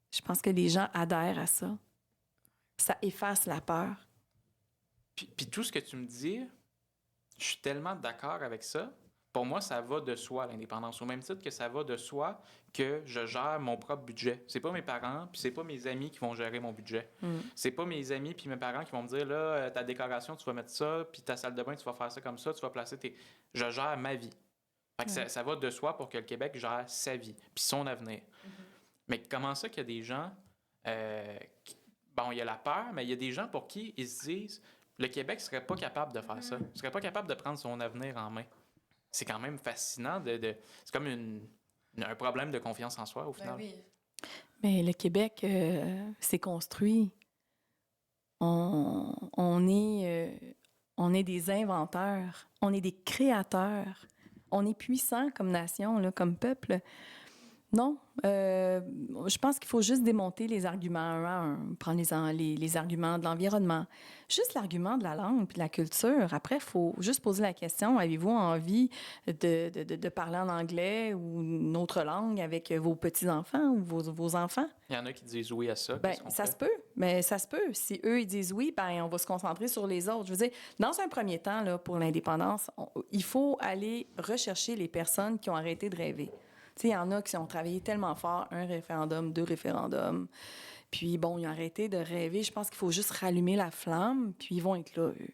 Je pense que les gens adhèrent à ça. Ça efface la peur. Puis tout ce que tu me dis, je suis tellement d'accord avec ça. Pour moi, ça va de soi, l'indépendance. Au même titre que ça va de soi que je gère mon propre budget. C'est pas mes parents, puis c'est pas mes amis qui vont gérer mon budget. C'est pas mes amis puis mes parents qui vont me dire, là, ta décoration, tu vas mettre ça, puis ta salle de bain, tu vas faire ça comme ça, tu vas placer tes... Je gère ma vie. Fait que ça va de soi pour que le Québec gère sa vie, puis son avenir. Mais comment ça qu'il y a des gens... Bon, il y a la peur, mais il y a des gens pour qui ils se disent... Le Québec serait pas capable de faire ça. Il serait pas capable de prendre son avenir en main. C'est quand même fascinant. C'est comme un problème de confiance en soi, au final. Oui. Mais le Québec s'est construit. On est des inventeurs. On est des créateurs. On est puissant comme nation, là, comme peuple. Non, je pense qu'il faut juste démonter les arguments. Prendre les arguments de l'environnement. Juste l'argument de la langue et de la culture. Après, il faut juste poser la question, avez-vous envie de parler en anglais ou une autre langue avec vos petits-enfants ou vos enfants? Il y en a qui disent oui à ça. Bien, ça se peut. mais ça se peut. Si eux, ils disent oui, ben on va se concentrer sur les autres. Je veux dire, dans un premier temps, là, pour l'indépendance, il faut aller rechercher les personnes qui ont arrêté de rêver. Tu sais, il y en a qui ont travaillé tellement fort, 1 référendum, 2 référendums, puis bon, ils ont arrêté de rêver. Je pense qu'il faut juste rallumer la flamme, puis ils vont être là, eux.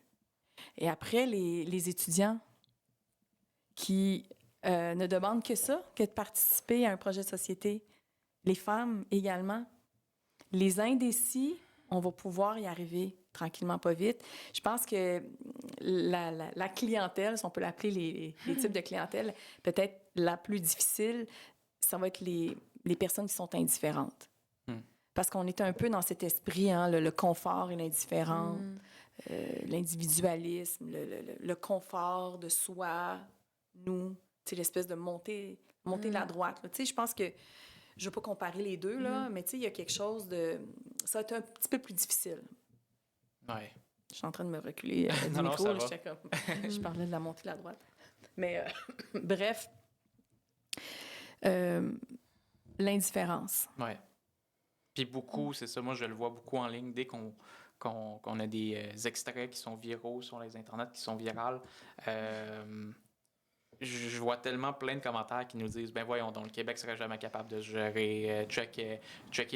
Et après, les étudiants qui ne demandent que ça, que de participer à un projet de société, les femmes également, les indécis, on va pouvoir y arriver tranquillement, pas vite. Je pense que la clientèle, si on peut l'appeler les types de clientèle, peut-être la plus difficile, ça va être les personnes qui sont indifférentes. Parce qu'on est un peu dans cet esprit, hein, le confort et l'indifférence, l'individualisme, le confort de soi, nous, l'espèce de montée de la droite. Tu sais, je pense que, je ne veux pas comparer les deux, là, mais tu sais, il y a quelque chose de... Ça va être un petit peu plus difficile. Ouais. Je suis en train de me reculer du non, micro, ça là, va. j'étais comme... je parlais de la montée de la droite. Mais bref, l'indifférence. Ouais. Puis beaucoup, c'est ça, moi je le vois beaucoup en ligne, dès qu'on a des extraits qui sont viraux sur les internets, qui sont virales, je vois tellement plein de commentaires qui nous disent « Ben voyons donc, le Québec serait jamais capable de se gérer, checker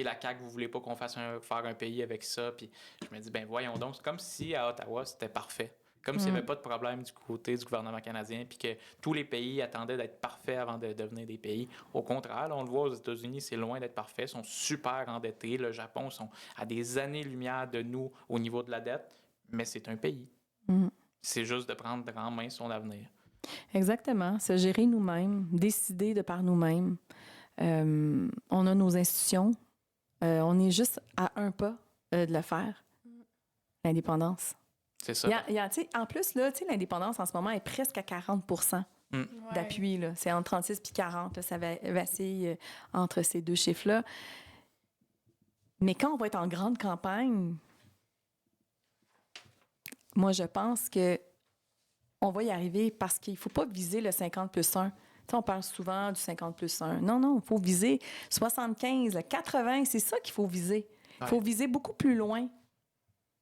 la CAQ, vous voulez pas qu'on fasse faire un pays avec ça. » Puis je me dis « Ben voyons donc, c'est comme si à Ottawa, c'était parfait. Comme s'il n'y avait pas de problème du côté du gouvernement canadien, puis que tous les pays attendaient d'être parfaits avant de devenir des pays. Au contraire, là, on le voit aux États-Unis, c'est loin d'être parfait, ils sont super endettés. Le Japon sont à des années-lumière de nous au niveau de la dette, mais c'est un pays. C'est juste de prendre en main son avenir. Exactement. Se gérer nous-mêmes, décider de par nous-mêmes. On a nos institutions. On est juste à un pas de le faire. L'indépendance. C'est ça. En plus, là, l'indépendance en ce moment est presque à 40 d'appui. Là. C'est entre 36 et 40. Là, ça vacille entre ces deux chiffres-là. Mais quand on va être en grande campagne, moi, je pense que on va y arriver parce qu'il ne faut pas viser le 50+1. On parle souvent du 50+1. Non, il faut viser 75, 80. C'est ça qu'il faut viser. Il faut viser beaucoup plus loin.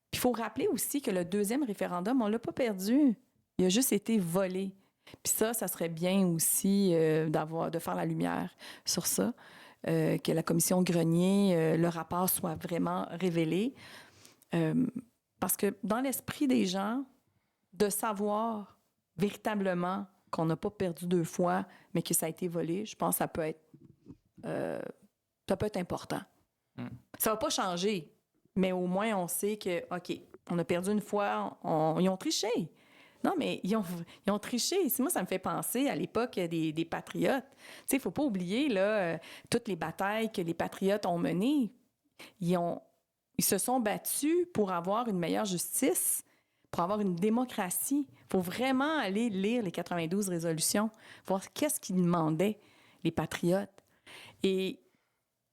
Puis il faut rappeler aussi que le 2e référendum, on ne l'a pas perdu. Il a juste été volé. Puis ça serait bien aussi de faire la lumière sur ça, que la commission Grenier, le rapport soit vraiment révélé. Parce que dans l'esprit des gens, de savoir véritablement qu'on n'a pas perdu 2 fois, mais que ça a été volé, je pense que ça peut être important. Ça ne va pas changer, mais au moins on sait que, OK, on a perdu 1 fois, ils ont triché. Non, mais ils ont triché. Moi, ça me fait penser à l'époque des Patriotes. Tu sais, il ne faut pas oublier là, toutes les batailles que les Patriotes ont menées. Ils se sont battus pour avoir une meilleure justice, pour avoir une démocratie. Il faut vraiment aller lire les 92 résolutions, voir qu'est-ce qu'ils demandaient, les Patriotes. Et,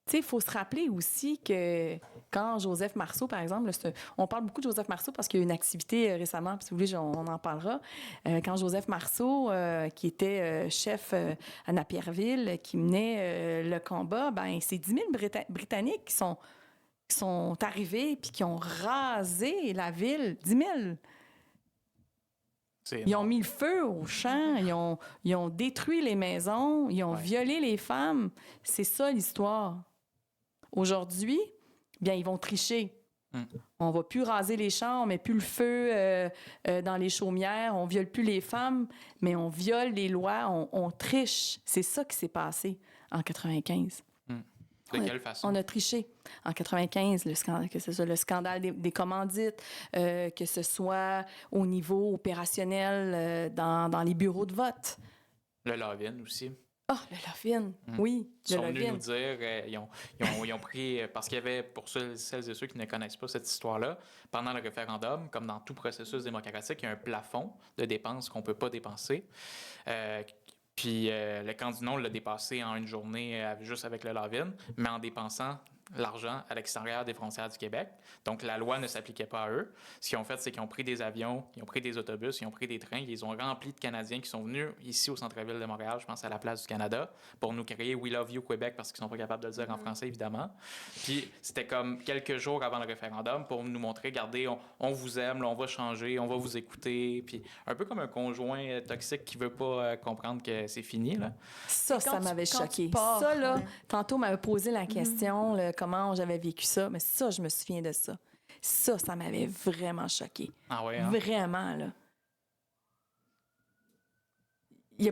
tu sais, il faut se rappeler aussi que quand Joseph Marceau, par exemple, on parle beaucoup de Joseph Marceau parce qu'il y a eu une activité récemment, puis si vous voulez, on en parlera. Quand Joseph Marceau, qui était chef à Napierville, qui menait le combat, ben c'est 10 000 Britanniques qui sont arrivés puis qui ont rasé la ville. 10 000. Ils ont mis le feu aux champs, ils ont détruit les maisons, ils ont violé les femmes. C'est ça l'histoire. Aujourd'hui, bien, ils vont tricher. On va plus raser les champs, on met plus le feu dans les chaumières, on viole plus les femmes, mais on viole les lois, on triche. C'est ça qui s'est passé en 95. De quelle façon? On a triché. En 95, que ce soit le scandale des commandites, que ce soit au niveau opérationnel dans les bureaux de vote. Le love-in aussi. Ah, le love-in, oui. Ils sont venus nous dire, ils ont pris, parce qu'il y avait, pour celles et ceux qui ne connaissent pas cette histoire-là, pendant le référendum, comme dans tout processus démocratique, il y a un plafond de dépenses qu'on ne peut pas dépenser. Puis le candidat l'a dépassé en une journée juste avec le love-in, mais en dépensant l'argent à l'extérieur des frontières du Québec. Donc, la loi ne s'appliquait pas à eux. Ce qu'ils ont fait, c'est qu'ils ont pris des avions, ils ont pris des autobus, ils ont pris des trains, ils ont remplis de Canadiens qui sont venus ici au centre-ville de Montréal, je pense à la place du Canada, pour nous créer We Love You Québec parce qu'ils sont pas capables de le dire en français, évidemment. Puis, c'était comme quelques jours avant le référendum pour nous montrer, regardez, on vous aime, là, on va changer, on va vous écouter. Puis, un peu comme un conjoint toxique qui veut pas comprendre que c'est fini, là. Ça m'avait choqué. Pars, Ça, là, ouais. tantôt, m'avait posé la question, là, comment j'avais vécu ça. Mais ça, je me souviens de ça. Ça m'avait vraiment choqué. Ah ouais, hein? Vraiment, là. Il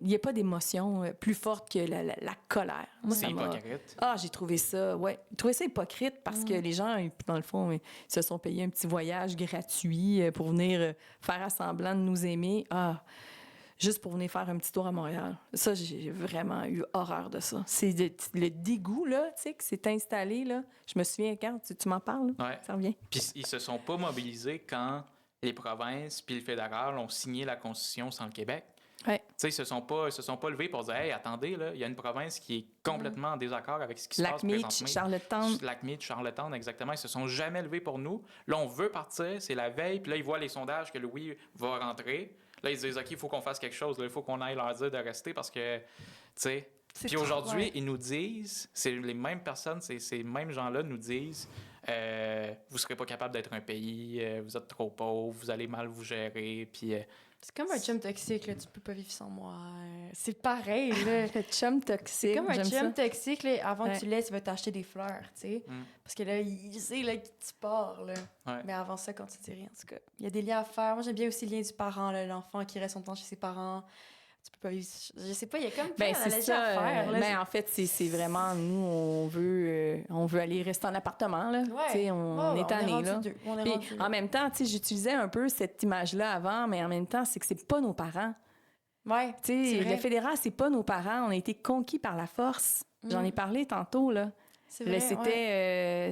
n'y a pas d'émotion plus forte que la colère. Moi, C'est ça m'a... hypocrite. Ah, j'ai trouvé ça, ouais. J'ai trouvé ça hypocrite parce que les gens, dans le fond, ils se sont payés un petit voyage gratuit pour venir faire semblant de nous aimer. Ah, juste pour venir faire un petit tour à Montréal. Ça, j'ai vraiment eu horreur de ça. C'est le dégoût, là, tu sais, qui s'est installé, là. Je me souviens, quand tu m'en parles, là, Ouais. ça revient. Puis ils se sont pas mobilisés quand les provinces puis le fédéral ont signé la Constitution sans le Québec. Ouais. Tu sais, ils se sont pas levés pour dire, hey, attendez, là, il y a une province qui est complètement en désaccord avec ce qui se passe Lac-Meach, présentement. Charlottetown. Lac-Meach, Charlottetown, exactement. Ils se sont jamais levés pour nous. Là, on veut partir, c'est la veille, puis là, ils voient les sondages que le oui va rentrer. Là, ils se disent, OK, il faut qu'on fasse quelque chose. Là, il faut qu'on aille leur dire de rester parce que, tu sais... Puis aujourd'hui, ils nous disent, c'est les mêmes personnes, ces mêmes gens-là nous disent, vous serez pas capable d'être un pays, vous êtes trop pauvre, vous allez mal vous gérer, puis... C'est comme un chum toxique, là. Tu peux pas vivre sans moi. C'est pareil, là. Le chum toxique, C'est comme un j'aime chum ça. toxique, là. Avant Ouais. que tu laisses, il va t'acheter des fleurs, tu sais. Mm. Parce que là, il sait, là, que tu pars, là. Ouais. Mais avant ça, quand tu dis rien, en tout cas, il y a des liens à faire. Moi, j'aime bien aussi le lien du parent, là. L'enfant qui reste son temps chez ses parents. Tu peux pas vivre... Je sais pas, il y a comme plein Ben, c'est d'analogies ça. à faire, là. Ben, en fait, c'est vraiment, nous, on veut aller rester en appartement, là. Ouais. Tu sais, on Ouais, est tanné, rendu là. deux. On est Puis, rendu en même temps, tu sais, j'utilisais un peu cette image-là avant, mais en même temps, c'est que c'est pas nos parents. Ouais, Tu sais, c'est vrai. le fédéral, c'est pas nos parents. On a été conquis par la force. J'en ai parlé tantôt, là. C'est Là, vrai,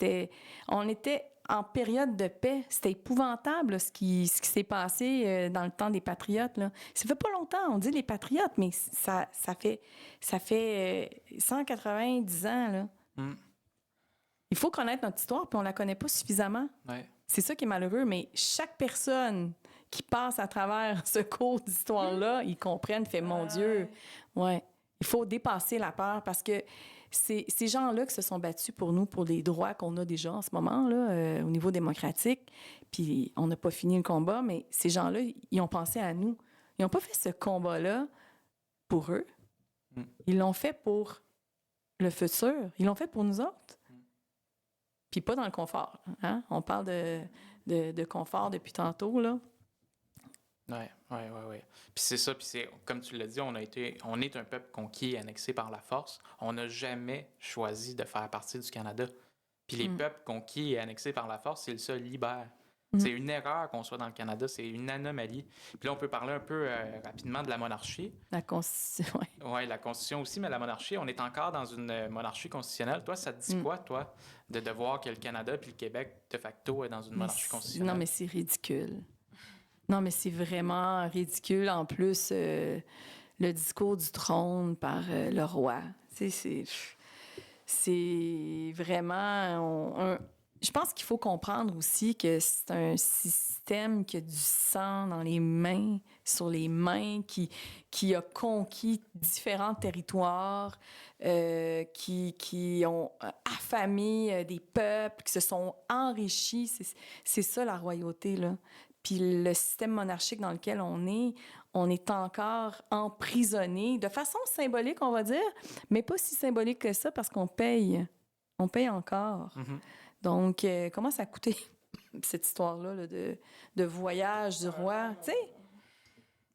ouais. on était en période de paix. C'était épouvantable, là, ce qui s'est passé dans le temps des Patriotes, là. Ça fait pas longtemps, on dit les Patriotes, mais ça fait 190 ans, là. Mm. Il faut connaître notre histoire, puis on la connaît pas suffisamment. Ouais. C'est ça qui est malheureux, mais chaque personne qui passe à travers ce cours d'histoire-là, ils comprennent, fait mon Dieu. Ouais. Il faut dépasser la peur parce que c'est ces gens-là qui se sont battus pour nous, pour les droits qu'on a déjà en ce moment, là, au niveau démocratique. Puis on n'a pas fini le combat, mais ces gens-là, ils ont pensé à nous. Ils n'ont pas fait ce combat-là pour eux. Mm. Ils l'ont fait pour le futur. Ils l'ont fait pour nous autres. Puis pas dans le confort. Hein? On parle de confort depuis tantôt, là. Ouais. Puis c'est ça, puis c'est comme tu l'as dit, on est un peuple conquis et annexé par la force. On n'a jamais choisi de faire partie du Canada. Puis les peuples conquis et annexés par la force, ils se libèrent. C'est une erreur qu'on soit dans le Canada, c'est une anomalie. Puis là, on peut parler un peu rapidement de la monarchie. La Constitution, ouais. Oui, la Constitution aussi, mais la monarchie, on est encore dans une monarchie constitutionnelle. Toi, ça te dit quoi, toi, de voir que le Canada puis le Québec, de facto, est dans une monarchie constitutionnelle? Non, mais c'est ridicule. Non, mais c'est vraiment ridicule. En plus, le discours du trône par le roi. Tu sais, c'est vraiment... Je pense qu'il faut comprendre aussi que c'est un système qui a du sang dans les mains, sur les mains, qui a conquis différents territoires, qui ont affamé des peuples, qui se sont enrichis. C'est ça, la royauté, là. Puis le système monarchique dans lequel on est encore emprisonné, de façon symbolique, on va dire, mais pas si symbolique que ça, parce qu'on paye. On paye encore. Mm-hmm. Donc, comment ça a coûté, cette histoire-là, là, de voyage du roi, tu sais?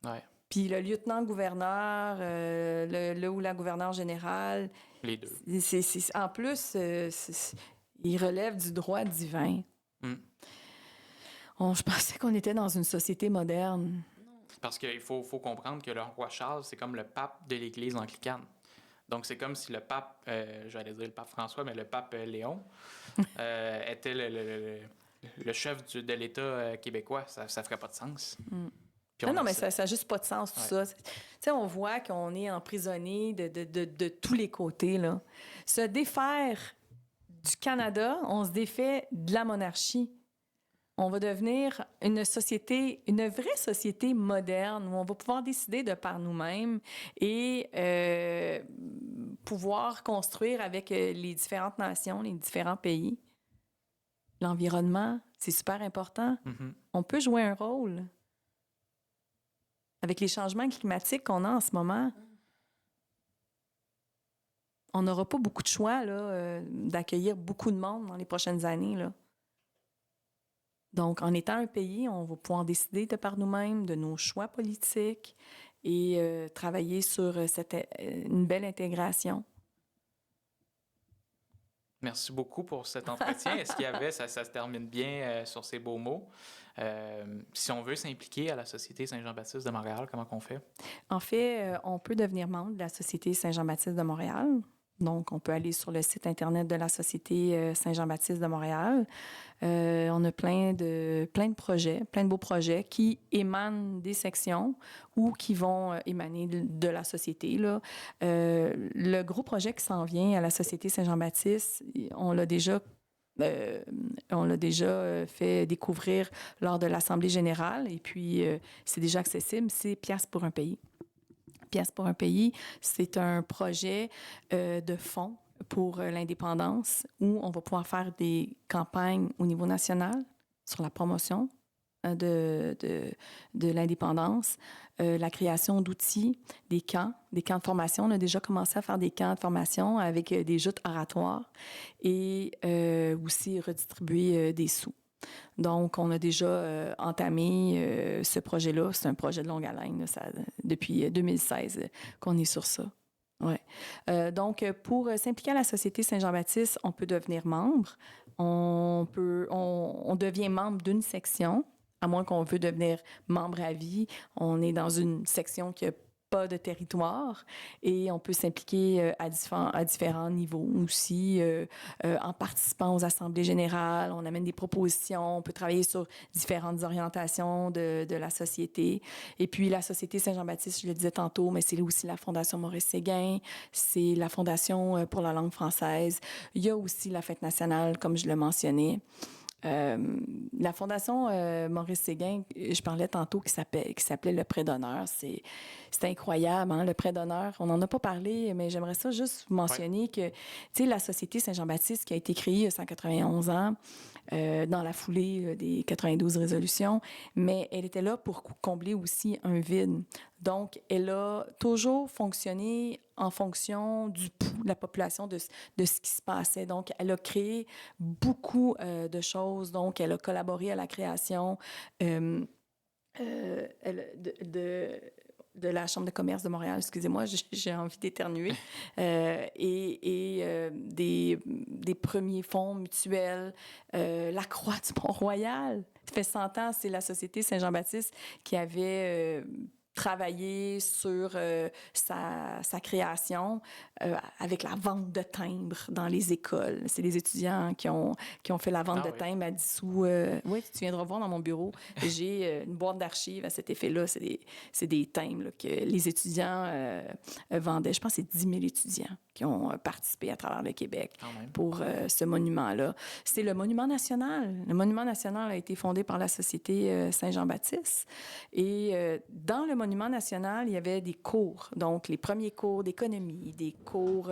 Ouais, Puis le lieutenant-gouverneur, le ou la gouverneure générale, les deux. en plus, il relève du droit divin. Mm. Je pensais qu'on était dans une société moderne. Parce qu'il faut comprendre que le roi Charles, c'est comme le pape de l'Église anglicane. Donc, c'est comme si le pape, j'allais dire le pape François, mais le pape Léon était le chef de l'État québécois. Ça ne ferait pas de sens. Puis Non, mais ça n'a juste pas de sens, tout ça. Tu sais, on voit qu'on est emprisonné de tous les côtés, là. Se défaire du Canada, on se défait de la monarchie. On va devenir une société, une vraie société moderne où on va pouvoir décider de par nous-mêmes et pouvoir construire avec les différentes nations, les différents pays. L'environnement, c'est super important. Mhm. On peut jouer un rôle. Avec les changements climatiques qu'on a en ce moment, on n'aura pas beaucoup de choix là, d'accueillir beaucoup de monde dans les prochaines années, là. Donc, en étant un pays, on va pouvoir décider de par nous-mêmes de nos choix politiques et travailler sur une belle intégration. Merci beaucoup pour cet entretien. Est-ce qu'il y avait, ça se termine bien sur ces beaux mots. Si on veut s'impliquer à la Société Saint-Jean-Baptiste de Montréal, comment qu'on fait? En fait, on peut devenir membre de la Société Saint-Jean-Baptiste de Montréal. Donc, on peut aller sur le site Internet de la Société Saint-Jean-Baptiste de Montréal. On a plein de projets, plein de beaux projets qui émanent des sections ou qui vont émaner de la société, là. Le gros projet qui s'en vient à la Société Saint-Jean-Baptiste, on l'a déjà fait découvrir lors de l'Assemblée générale et puis c'est déjà accessible, c'est Piastres pour un pays. Piastres pour un pays, c'est un projet de fonds pour l'indépendance où on va pouvoir faire des campagnes au niveau national sur la promotion de l'indépendance, la création d'outils, des camps de formation. On a déjà commencé à faire des camps de formation avec des joutes oratoires et aussi redistribuer des sous. Donc, on a déjà entamé ce projet-là. C'est un projet de longue haleine, là, depuis 2016 qu'on est sur ça. Ouais. Donc, pour s'impliquer à la Société Saint-Jean-Baptiste, on peut devenir membre. On devient membre d'une section, à moins qu'on veut devenir membre à vie. On est dans une section qui n'a pas de territoire et on peut s'impliquer à différents niveaux aussi, en participant aux assemblées générales. On amène des propositions, on peut travailler sur différentes orientations de la société. Et puis la Société Saint-Jean-Baptiste, je le disais tantôt, mais c'est aussi la Fondation Maurice Séguin, c'est la Fondation pour la langue française. Il y a aussi la Fête nationale, comme je le mentionnais. La Fondation Maurice Séguin, je parlais tantôt, qui s'appelait le Prêt d'honneur. C'est incroyable, hein, le Prêt d'honneur. On n'en a pas parlé, mais j'aimerais ça juste mentionner que, tu sais, la Société Saint-Jean-Baptiste qui a été créée il y a 191 ans, dans la foulée des 92 résolutions, mais elle était là pour combler aussi un vide. Donc, elle a toujours fonctionné en fonction du pouls de la population, de ce qui se passait. Donc, elle a créé beaucoup de choses. Donc, elle a collaboré à la création de la Chambre de commerce de Montréal, excusez-moi, j'ai envie d'éternuer, et des premiers fonds mutuels, la Croix du Mont-Royal. Ça fait 100 ans, c'est la Société Saint-Jean-Baptiste qui avait travaillé sur sa création avec la vente de timbres dans les écoles. C'est les étudiants qui ont fait la vente de timbres à 10 sous. Oui, tu viendras voir dans mon bureau. J'ai une boîte d'archives à cet effet-là. C'est des timbres là, que les étudiants vendaient. Je pense que c'est 10 000 étudiants qui ont participé à travers le Québec pour ce monument-là. C'est le monument national. Le monument national a été fondé par la Société Saint-Jean-Baptiste. Et dans le monument national, il y avait des cours. Donc, les premiers cours d'économie, des cours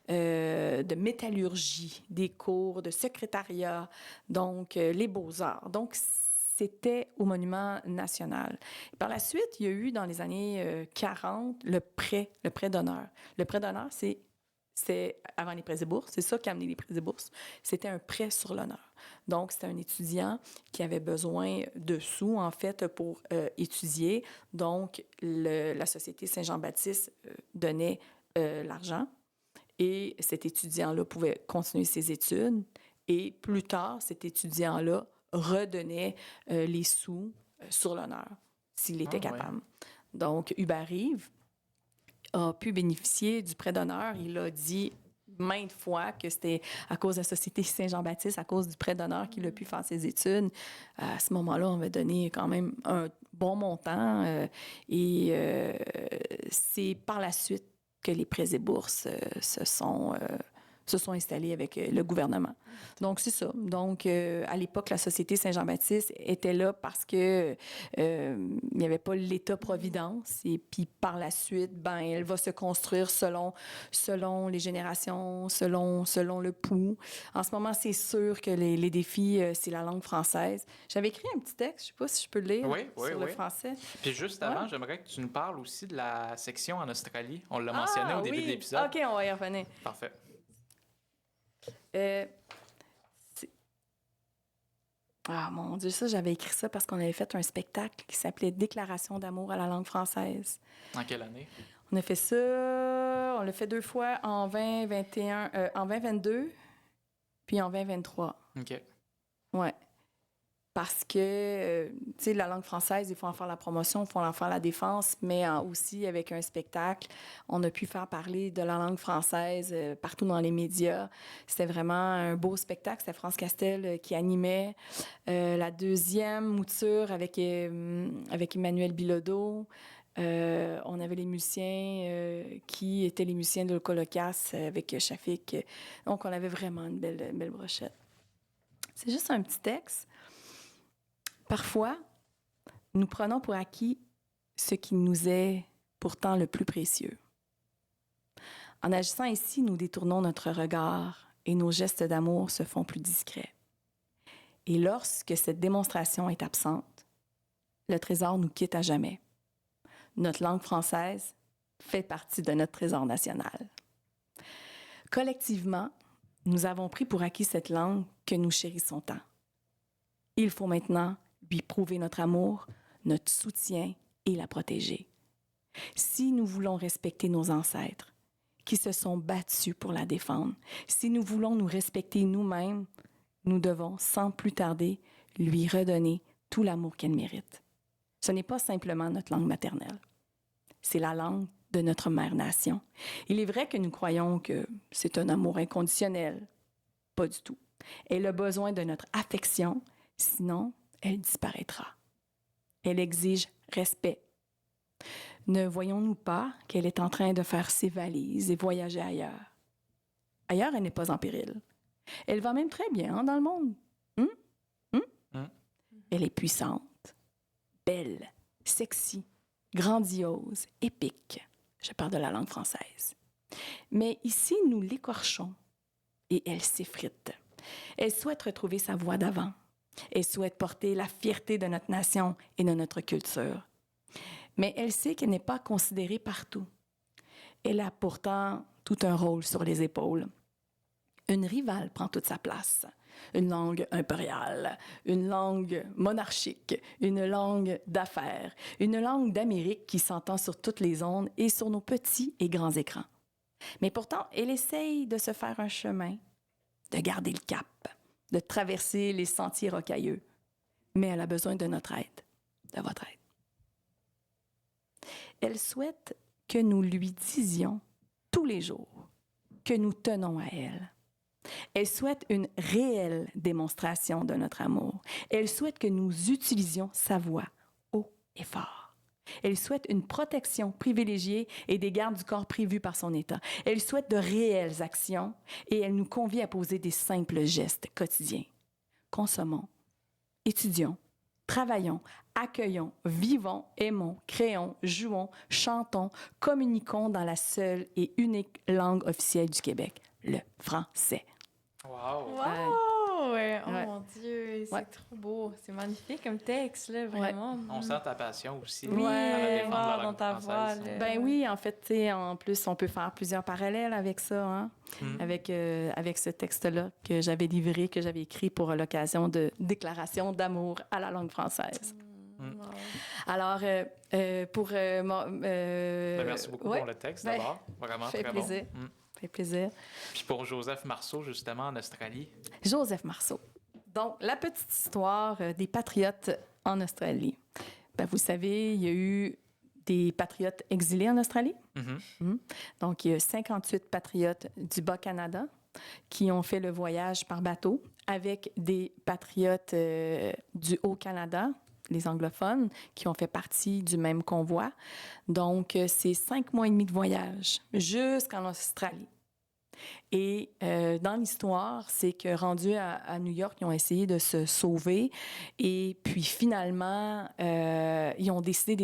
de métallurgie, des cours de secrétariat, donc les beaux-arts. Donc, c'était au monument national. Par la suite, il y a eu, dans les années 40, le prêt d'honneur. Le prêt d'honneur, c'est avant les prêts et bourses, c'est ça qui a amené les prêts et bourses. C'était un prêt sur l'honneur. Donc, c'était un étudiant qui avait besoin de sous, en fait, pour étudier. Donc, la Société Saint-Jean-Baptiste donnait l'argent et cet étudiant-là pouvait continuer ses études. Et plus tard, cet étudiant-là redonnait les sous sur l'honneur, s'il était capable. Ouais. Donc, Hubert Reeves a pu bénéficier du prêt d'honneur. Il a dit maintes fois que c'était à cause de la Société Saint-Jean-Baptiste, à cause du prêt d'honneur qu'il a pu faire ses études. À ce moment-là, on va donner quand même un bon montant. Et c'est par la suite que les prêts et bourses se sont se sont installés avec le gouvernement. Donc, c'est ça. Donc, à l'époque, la Société Saint-Jean-Baptiste était là parce que il n'y avait pas l'État-providence. Et puis, par la suite, elle va se construire selon les générations, selon le pouls. En ce moment, c'est sûr que les défis, c'est la langue française. J'avais écrit un petit texte, je ne sais pas si je peux le lire sur le français. Puis juste avant, j'aimerais que tu nous parles aussi de la section en Australie. On l'a mentionné au début de l'épisode. OK, on va y revenir. Parfait. Ah, mon Dieu, ça, j'avais écrit ça parce qu'on avait fait un spectacle qui s'appelait Déclaration d'amour à la langue française. En quelle année? On a fait ça, on l'a fait 2 fois en 2022, puis en 2023. OK. Ouais. Parce que, tu sais, la langue française, il faut en faire la promotion, il faut en faire la défense, mais aussi avec un spectacle, on a pu faire parler de la langue française partout dans les médias. C'était vraiment un beau spectacle. C'était France Castel qui animait. La deuxième mouture avec Emmanuel Bilodeau. On avait les musiciens qui étaient les musiciens de Colocasse avec Shafik. Donc, on avait vraiment une belle brochette. C'est juste un petit texte. Parfois, nous prenons pour acquis ce qui nous est pourtant le plus précieux. En agissant ainsi, nous détournons notre regard et nos gestes d'amour se font plus discrets. Et lorsque cette démonstration est absente, le trésor nous quitte à jamais. Notre langue française fait partie de notre trésor national. Collectivement, nous avons pris pour acquis cette langue que nous chérissons tant. Il faut maintenant lui prouver notre amour, notre soutien et la protéger. Si nous voulons respecter nos ancêtres qui se sont battus pour la défendre, si nous voulons nous respecter nous-mêmes, nous devons, sans plus tarder, lui redonner tout l'amour qu'elle mérite. Ce n'est pas simplement notre langue maternelle. C'est la langue de notre mère-nation. Il est vrai que nous croyons que c'est un amour inconditionnel. Pas du tout. Elle a besoin de notre affection, sinon elle disparaîtra. Elle exige respect. Ne voyons-nous pas qu'elle est en train de faire ses valises et voyager ailleurs? Ailleurs, elle n'est pas en péril. Elle va même très bien dans le monde. Elle est puissante, belle, sexy, grandiose, épique. Je parle de la langue française. Mais ici, nous l'écorchons et elle s'effrite. Elle souhaite retrouver sa voix d'avant. Elle souhaite porter la fierté de notre nation et de notre culture. Mais elle sait qu'elle n'est pas considérée partout. Elle a pourtant tout un rôle sur les épaules. Une rivale prend toute sa place. Une langue impériale, une langue monarchique, une langue d'affaires, une langue d'Amérique qui s'entend sur toutes les ondes et sur nos petits et grands écrans. Mais pourtant, elle essaye de se faire un chemin, de garder le cap, de traverser les sentiers rocailleux. Mais elle a besoin de notre aide, de votre aide. Elle souhaite que nous lui disions tous les jours que nous tenons à elle. Elle souhaite une réelle démonstration de notre amour. Elle souhaite que nous utilisions sa voix haut et fort. Elle souhaite une protection privilégiée et des gardes du corps prévus par son État. Elle souhaite de réelles actions et elle nous convie à poser des simples gestes quotidiens. Consommons, étudions, travaillons, accueillons, vivons, aimons, créons, jouons, chantons, communiquons dans la seule et unique langue officielle du Québec, le français. Wow! Wow! Ouais. Oh mon Dieu, c'est trop beau. C'est magnifique comme texte, là, vraiment. On sent ta passion aussi Oui, à la défendre de la dans langue ta française. voix, là. Ben oui, en fait, tu sais, en plus, on peut faire plusieurs parallèles avec ça, hein? Avec ce texte-là que j'avais livré, que j'avais écrit pour l'occasion de déclaration d'amour à la langue française. Wow. Alors, pour... Merci beaucoup pour le texte, d'abord. Vraiment fait très plaisir. bon. Fait plaisir. Puis pour Joseph Marceau, justement, en Australie. Joseph Marceau. Donc, la petite histoire des patriotes en Australie. Ben, vous savez, il y a eu des patriotes exilés en Australie. Donc, il y a 58 patriotes du Bas-Canada qui ont fait le voyage par bateau avec des patriotes du Haut-Canada, les anglophones, qui ont fait partie du même convoi. Donc, c'est 5 mois et demi de voyage jusqu'en Australie. Et dans l'histoire, c'est que rendus à New York, ils ont essayé de se sauver. Et puis finalement, ils ont décidé de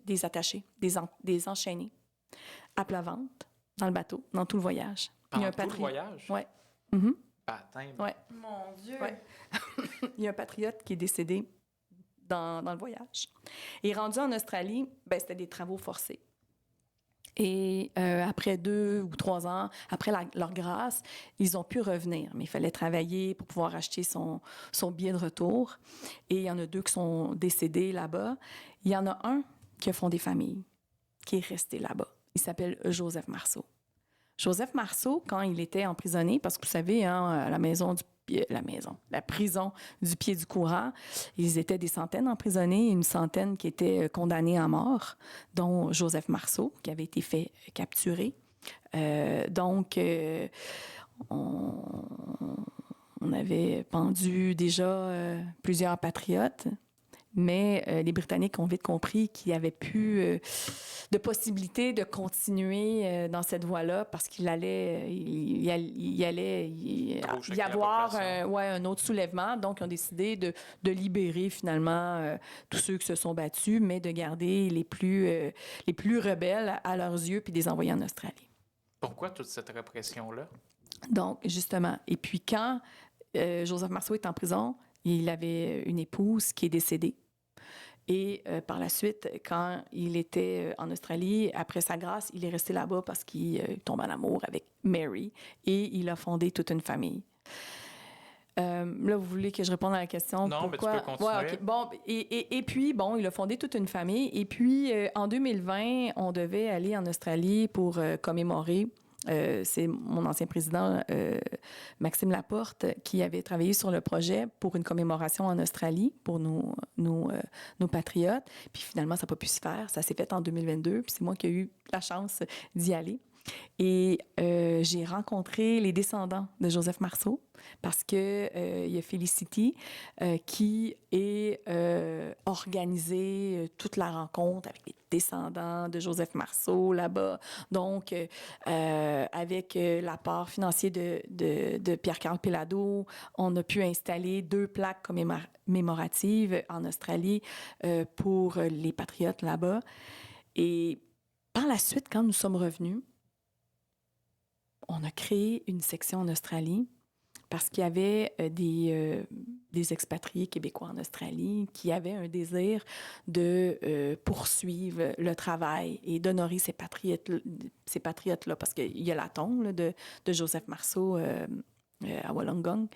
les attacher, des enchaîner à plat ventre, dans le bateau, dans tout le voyage. Pendant tout le voyage? Oui. Mm-hmm. Baptême. Ouais. Mon Dieu! Ouais. Il y a un patriote qui est décédé dans le voyage. Et rendu en Australie, ben, c'était des travaux forcés. Et après 2 ou 3 ans, après leur grâce, ils ont pu revenir. Mais il fallait travailler pour pouvoir acheter son billet de retour. Et il y en a 2 qui sont décédés là-bas. Il y en a un qui a fondé famille, qui est resté là-bas. Il s'appelle Joseph Marceau. Joseph Marceau, quand il était emprisonné, parce que vous savez, hein, la prison du pied du courant, ils étaient des centaines emprisonnés, une centaine qui étaient condamnés à mort, dont Joseph Marceau, qui avait été fait capturer. Donc, on avait pendu déjà plusieurs patriotes, mais les Britanniques ont vite compris qu'il n'y avait plus de possibilité de continuer dans cette voie-là parce qu'il allait y avoir un autre soulèvement. Donc, ils ont décidé de libérer finalement tous ceux qui se sont battus, mais de garder les plus rebelles à leurs yeux puis de les envoyer en Australie. Pourquoi toute cette répression-là? Donc, justement. Et puis, quand Joseph Marceau est en prison, il avait une épouse qui est décédée. Et par la suite, quand il était en Australie, après sa grâce, il est resté là-bas parce qu'il tombe en amour avec Mary et il a fondé toute une famille. Là, vous voulez que je réponde à la question? Non, pourquoi? mais tu peux continuer. Ouais, okay. Bon, et puis, bon, il a fondé toute une famille. Et puis, en 2020, on devait aller en Australie pour commémorer. C'est mon ancien président, Maxime Laporte, qui avait travaillé sur le projet pour une commémoration en Australie pour nos patriotes. Puis finalement, ça n'a pas pu se faire. Ça s'est fait en 2022. Puis c'est moi qui ai eu la chance d'y aller. Et j'ai rencontré les descendants de Joseph Marceau parce que il y a Felicity qui est organisé toute la rencontre avec les descendants de Joseph Marceau là-bas. Donc, avec l'apport financier de Pierre-Carl Pelado, on a pu installer 2 plaques commémoratives en Australie pour les patriotes là-bas. Et par la suite, quand nous sommes revenus, on a créé une section en Australie parce qu'il y avait des expatriés québécois en Australie qui avaient un désir de poursuivre le travail et d'honorer ces patriotes-là, parce qu'il y a la tombe là, de Joseph Marceau à Wollongong.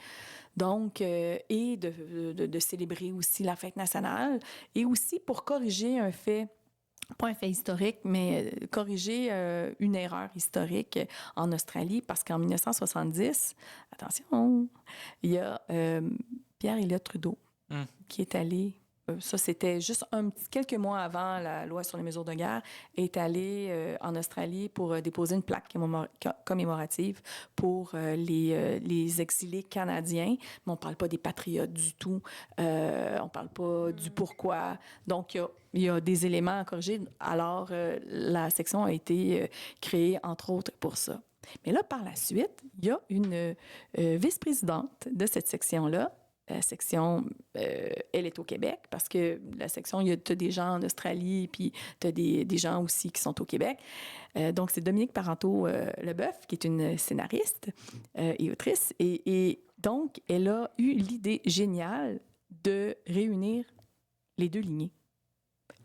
Donc, et de célébrer aussi la fête nationale et aussi pour corriger un fait, pas un fait historique, mais corriger une erreur historique en Australie, parce qu'en 1970, attention, il y a Pierre Elliott Trudeau qui est allé, ça c'était juste quelques mois avant la loi sur les mesures de guerre, est allé en Australie pour déposer une plaque commémorative pour les exilés canadiens, mais on ne parle pas des patriotes du tout, on ne parle pas du pourquoi. Donc, il y a des éléments à corriger. Alors, la section a été créée, entre autres, pour ça. Mais là, par la suite, il y a une vice-présidente de cette section-là. La section, elle est au Québec, parce que la section, tu as des gens en Australie, puis tu as des gens aussi qui sont au Québec. Donc, c'est Dominique Parenteau-Leboeuf, qui est une scénariste et autrice. Et donc, elle a eu l'idée géniale de réunir les 2 lignées.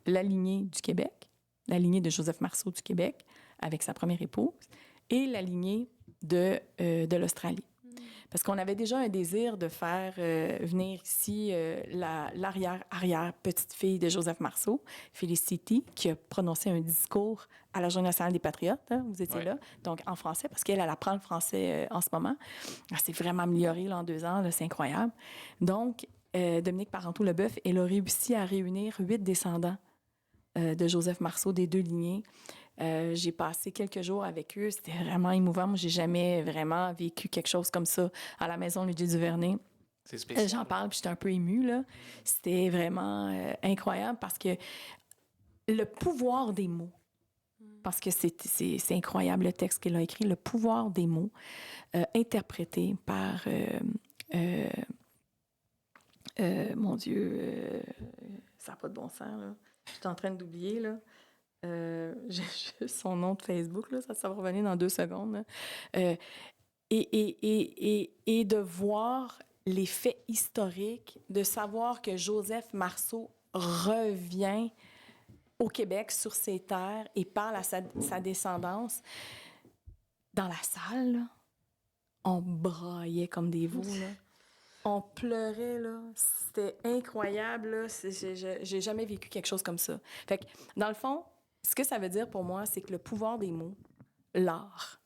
La lignée du Québec, la lignée de Joseph Marceau du Québec, avec sa première épouse, et la lignée de l'Australie. Parce qu'on avait déjà un désir de faire venir ici l'arrière-petite-fille de Joseph Marceau, Felicity, qui a prononcé un discours à la Journée nationale des patriotes. Hein, vous étiez là, donc en français, parce qu'elle apprend le français en ce moment. Elle s'est vraiment améliorée là, en 2 ans, là, c'est incroyable. Donc, Dominique Parenteau-Leboeuf, elle a réussi à réunir 8 descendants de Joseph Marceau, des 2 lignées. J'ai passé quelques jours avec eux. C'était vraiment émouvant. Moi, j'ai jamais vraiment vécu quelque chose comme ça à la maison Louis-Duvernay. C'est spécial. J'en parle, puis j'étais un peu émue, là. C'était vraiment incroyable parce que le pouvoir des mots. parce que c'est incroyable le texte qu'elle a écrit, Le pouvoir des mots, interprété par, mon Dieu, ça n'a pas de bon sens, là. Je suis en train d'oublier, là. J'ai juste son nom de Facebook, là, ça va revenir dans 2 secondes. Là. Et de voir les faits historiques, de savoir que Joseph Marceau revient au Québec sur ses terres et parle à sa descendance. Dans la salle, là, on braillait comme des veaux, là. On pleurait, là. C'était incroyable, là. J'ai jamais vécu quelque chose comme ça. Fait que, dans le fond, ce que ça veut dire pour moi, c'est que le pouvoir des mots, l'art,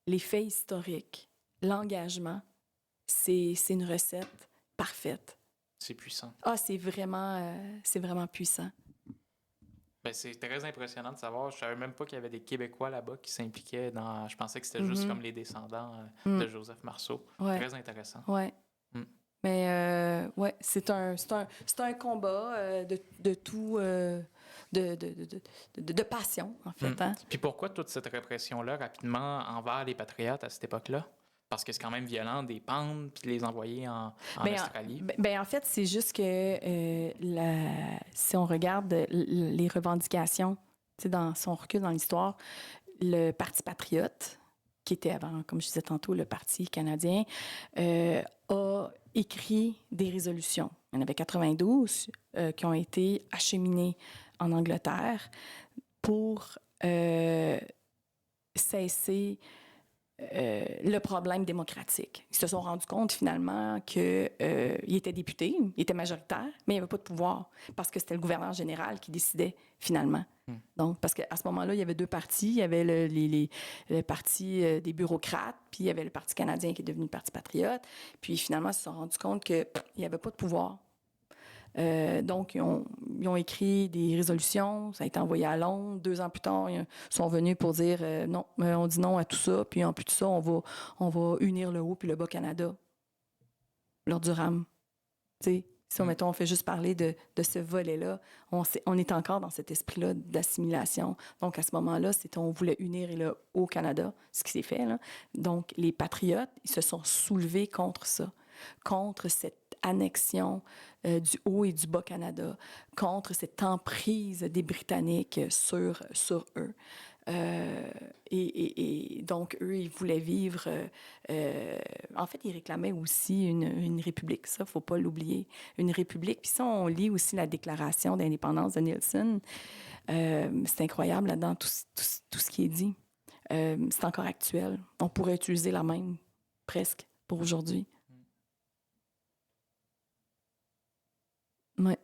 les faits historiques, l'engagement, c'est une recette parfaite. C'est puissant. Ah, c'est vraiment puissant. Ben, c'est très impressionnant de savoir. Je savais même pas qu'il y avait des Québécois là-bas qui s'impliquaient dans... Je pensais que c'était juste comme les descendants de Joseph Marceau. Ouais. Très intéressant. Ouais. Mais ouais, c'est un combat de tout, de passion, en fait. Hein? Puis pourquoi toute cette répression-là, rapidement, envers les Patriotes à cette époque-là? Parce que c'est quand même violent, des pendre puis de les envoyer en Australie. En fait, c'est juste que si on regarde les revendications, si on recule dans l'histoire, le Parti patriote, qui était avant, comme je disais tantôt, le Parti canadien, a écrit des résolutions. Il y en avait 92 qui ont été acheminées en Angleterre pour cesser le problème démocratique. Ils se sont rendus compte finalement qu'ils étaient députés, ils étaient majoritaires, mais il n'y avait pas de pouvoir parce que c'était le gouverneur général qui décidait finalement. Donc, parce qu'à ce moment-là, il y avait 2 partis. Il y avait le parti des bureaucrates, puis il y avait le Parti canadien qui est devenu le Parti patriote. Puis finalement, ils se sont rendus compte qu'il n'y avait pas de pouvoir. Donc, ils ont écrit des résolutions, ça a été envoyé à Londres. 2 ans plus tard, ils sont venus pour dire non, on dit non à tout ça, puis en plus de ça, on va unir le Haut puis le Bas-Canada lors du RAM. Tu sais, si mettons, on fait juste parler de ce volet-là, on est encore dans cet esprit-là d'assimilation. Donc, à ce moment-là, on voulait unir le Haut-Canada, ce qui s'est fait, là. Donc, les Patriotes, ils se sont soulevés contre ça, contre cette annexion du Haut et du Bas-Canada, contre cette emprise des Britanniques sur eux. Et donc, eux, ils voulaient vivre... en fait, ils réclamaient aussi une république, ça, il ne faut pas l'oublier. Une république. Puis ça, on lit aussi la déclaration d'indépendance de Nelson. C'est incroyable là-dedans, tout ce qui est dit. C'est encore actuel. On pourrait utiliser la même, presque, pour aujourd'hui. Ouais.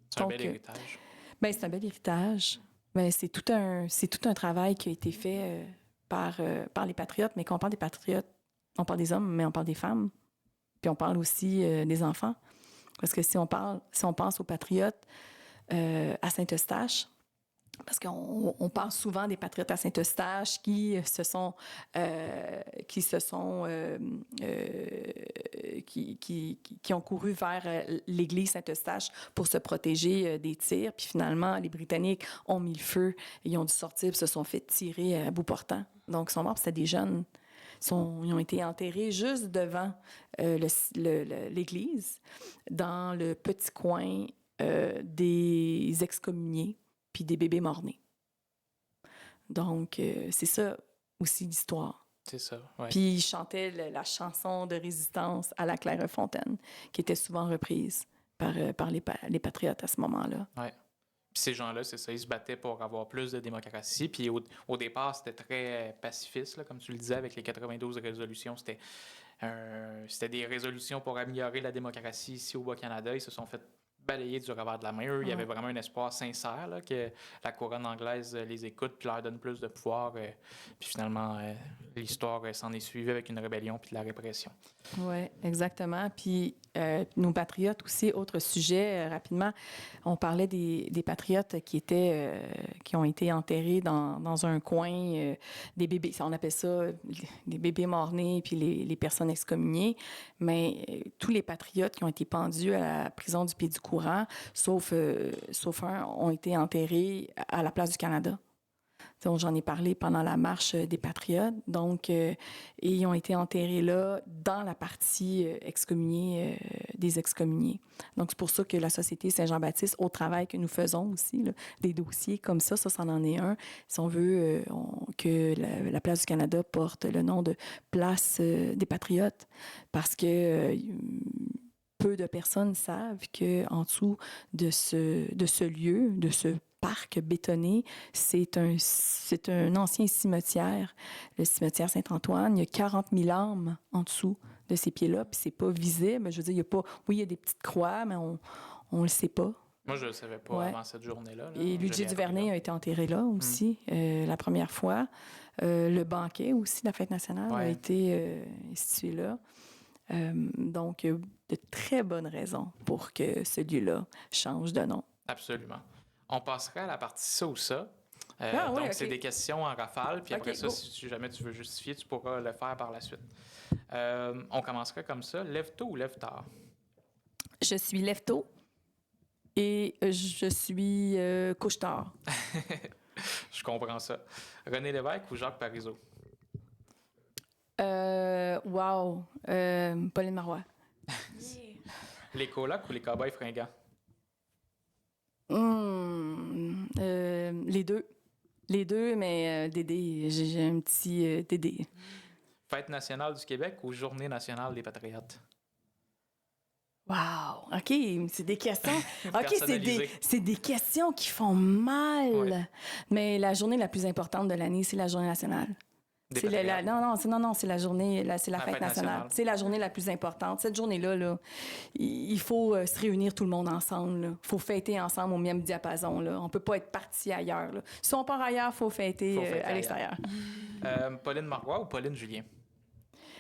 C'est un bel héritage. Ben, c'est un bel héritage. Ben, c'est tout un travail qui a été fait par les Patriotes. Mais quand on parle des Patriotes, on parle des hommes, mais on parle des femmes. Puis on parle aussi des enfants. Parce que si on pense aux Patriotes à Saint-Eustache, parce qu'on parle souvent des Patriotes à Saint-Eustache qui ont couru vers l'église Saint-Eustache pour se protéger des tirs. Puis finalement, les Britanniques ont mis le feu, ils ont dû sortir et se sont fait tirer à bout portant. Donc, ils sont morts, c'était des jeunes. Ils ont été enterrés juste devant l'église, dans le petit coin des excommuniés puis des bébés morts-nés. Donc, c'est ça aussi l'histoire. C'est ça, oui. Puis ils chantaient la chanson de résistance à la Clairefontaine, qui était souvent reprise par les Patriotes à ce moment-là. Oui. Puis ces gens-là, c'est ça, ils se battaient pour avoir plus de démocratie. Puis au départ, c'était très pacifiste, là, comme tu le disais, avec les 92 résolutions. C'était des résolutions pour améliorer la démocratie ici au Bas-Canada. Ils se sont fait balayer du revers de la main. Eux, il y avait vraiment un espoir sincère là, que la couronne anglaise les écoute puis leur donne plus de pouvoir. Puis finalement, l'histoire s'en est suivie avec une rébellion puis de la répression. Oui, exactement. Puis nos patriotes aussi, autre sujet, rapidement, on parlait des patriotes qui ont été enterrés dans un coin, des bébés, on appelle ça des bébés morts-nés puis les personnes excommuniées, mais tous les patriotes qui ont été pendus à la prison du Pied-du-Courant, sauf un, ont été enterrés à la place du Canada. dont j'en ai parlé pendant la marche des Patriotes. Donc, et ils ont été enterrés là, dans la partie excommuniée des excommuniés. Donc, c'est pour ça que la Société Saint-Jean-Baptiste, au travail que nous faisons aussi, là, des dossiers comme ça en est un. Si on veut que la Place du Canada porte le nom de Place des Patriotes, parce que peu de personnes savent qu'en dessous de ce lieu, de ce parc bétonné, c'est un ancien cimetière, le cimetière Saint-Antoine. Il y a 40 000 âmes en dessous de ces pieds-là, puis c'est pas visible. Je veux dire, il y a pas... Oui, il y a des petites croix, mais on le sait pas. Moi, je ne le savais pas avant cette journée-là. Et Luigi Duvernay a été enterré là aussi, la première fois. Le banquet aussi de la Fête nationale a été institué là. Donc, de très bonnes raisons pour que ce lieu-là change de nom. Absolument. On passerait à la partie ça ou ça. Donc, c'est des questions en rafale. Puis après ça, si jamais tu veux justifier, tu pourras le faire par la suite. On commencerait comme ça. Lève tôt ou lève tard? Je suis lève tôt et je suis couche tard. Je comprends ça. René Lévesque ou Jacques Parizeau? Pauline Marois. Les colocs ou les cow-boys fringants? Les deux. Les deux, mais Dédé, j'ai un petit Dédé. Fête nationale du Québec ou Journée nationale des Patriotes? Wow! OK, c'est des questions. OK, c'est des questions qui font mal. Oui. Mais la journée la plus importante de l'année, c'est la Journée nationale. C'est c'est la journée, c'est la fête nationale. C'est la journée la plus importante. Cette journée-là, là, il faut se réunir tout le monde ensemble. Il faut fêter ensemble au même diapason. Là. On peut pas être parti ailleurs. Là. Si on part ailleurs, il faut fêter à l'extérieur. Pauline Marois ou Pauline Julien?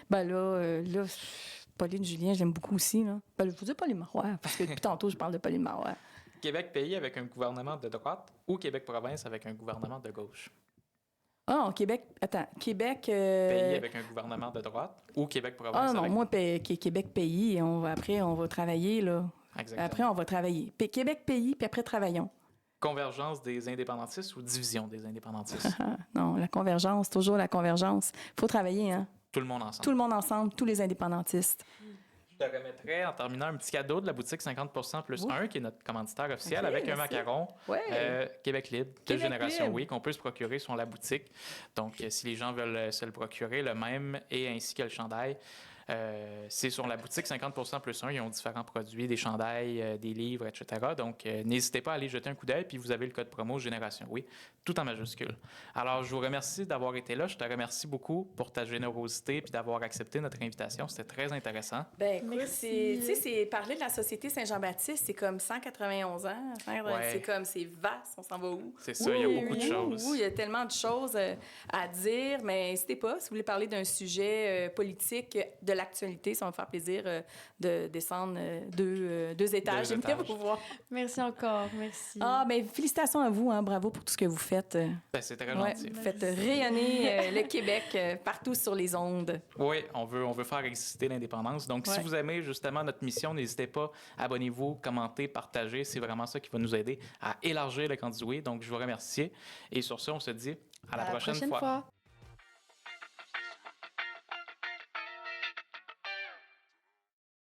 Ben là, Pauline Julien, j'aime beaucoup aussi. Là. Ben, je vous dis Pauline Marois, parce que depuis tantôt, je parle de Pauline Marois. Québec pays avec un gouvernement de droite ou Québec province avec un gouvernement de gauche? Québec... Attends, Québec... Pays avec un gouvernement de droite ou Québec province avec... moi, Québec pays, et après, on va travailler, là. Exactement. Après, on va travailler. Québec pays, puis après, travaillons. Convergence des indépendantistes ou division des indépendantistes? Non, la convergence, toujours la convergence. Il faut travailler, hein? Tout le monde ensemble. Tout le monde ensemble, tous les indépendantistes. Je te remettrais, en terminant, un petit cadeau de la boutique 50% plus 1, qui est notre commanditaire officiel, avec un macaron Québec Libre, de Génération Oui, qu'on peut se procurer sur la boutique. Donc, si les gens veulent se le procurer, le même, et ainsi que le chandail, c'est sur la boutique 50% plus 1. Ils ont différents produits, des chandails, des livres, etc. Donc, n'hésitez pas à aller jeter un coup d'œil, puis vous avez le code promo Génération Oui, tout en majuscule. Alors, je vous remercie d'avoir été là. Je te remercie beaucoup pour ta générosité puis d'avoir accepté notre invitation. C'était très intéressant. Ben écoute, c'est parler de la Société Saint-Jean-Baptiste, c'est comme 191 ans. C'est vaste, on s'en va où? C'est ça, il y a beaucoup de choses. Il y a tellement de choses à dire, mais n'hésitez pas, si vous voulez parler d'un sujet politique de l'actualité, ça va me faire plaisir de descendre deux étages. J'aimerais vous voir. Merci encore, merci. Félicitations à vous, hein, bravo pour tout ce que vous faites. C'est très gentil. Vous faites rayonner le Québec partout sur les ondes. Oui, on veut faire exister l'indépendance. Donc, si vous aimez justement notre mission, n'hésitez pas, abonnez-vous, commentez, partagez. C'est vraiment ça qui va nous aider à élargir le Candidat. Donc, je vous remercie. Et sur ce, on se dit à la prochaine fois.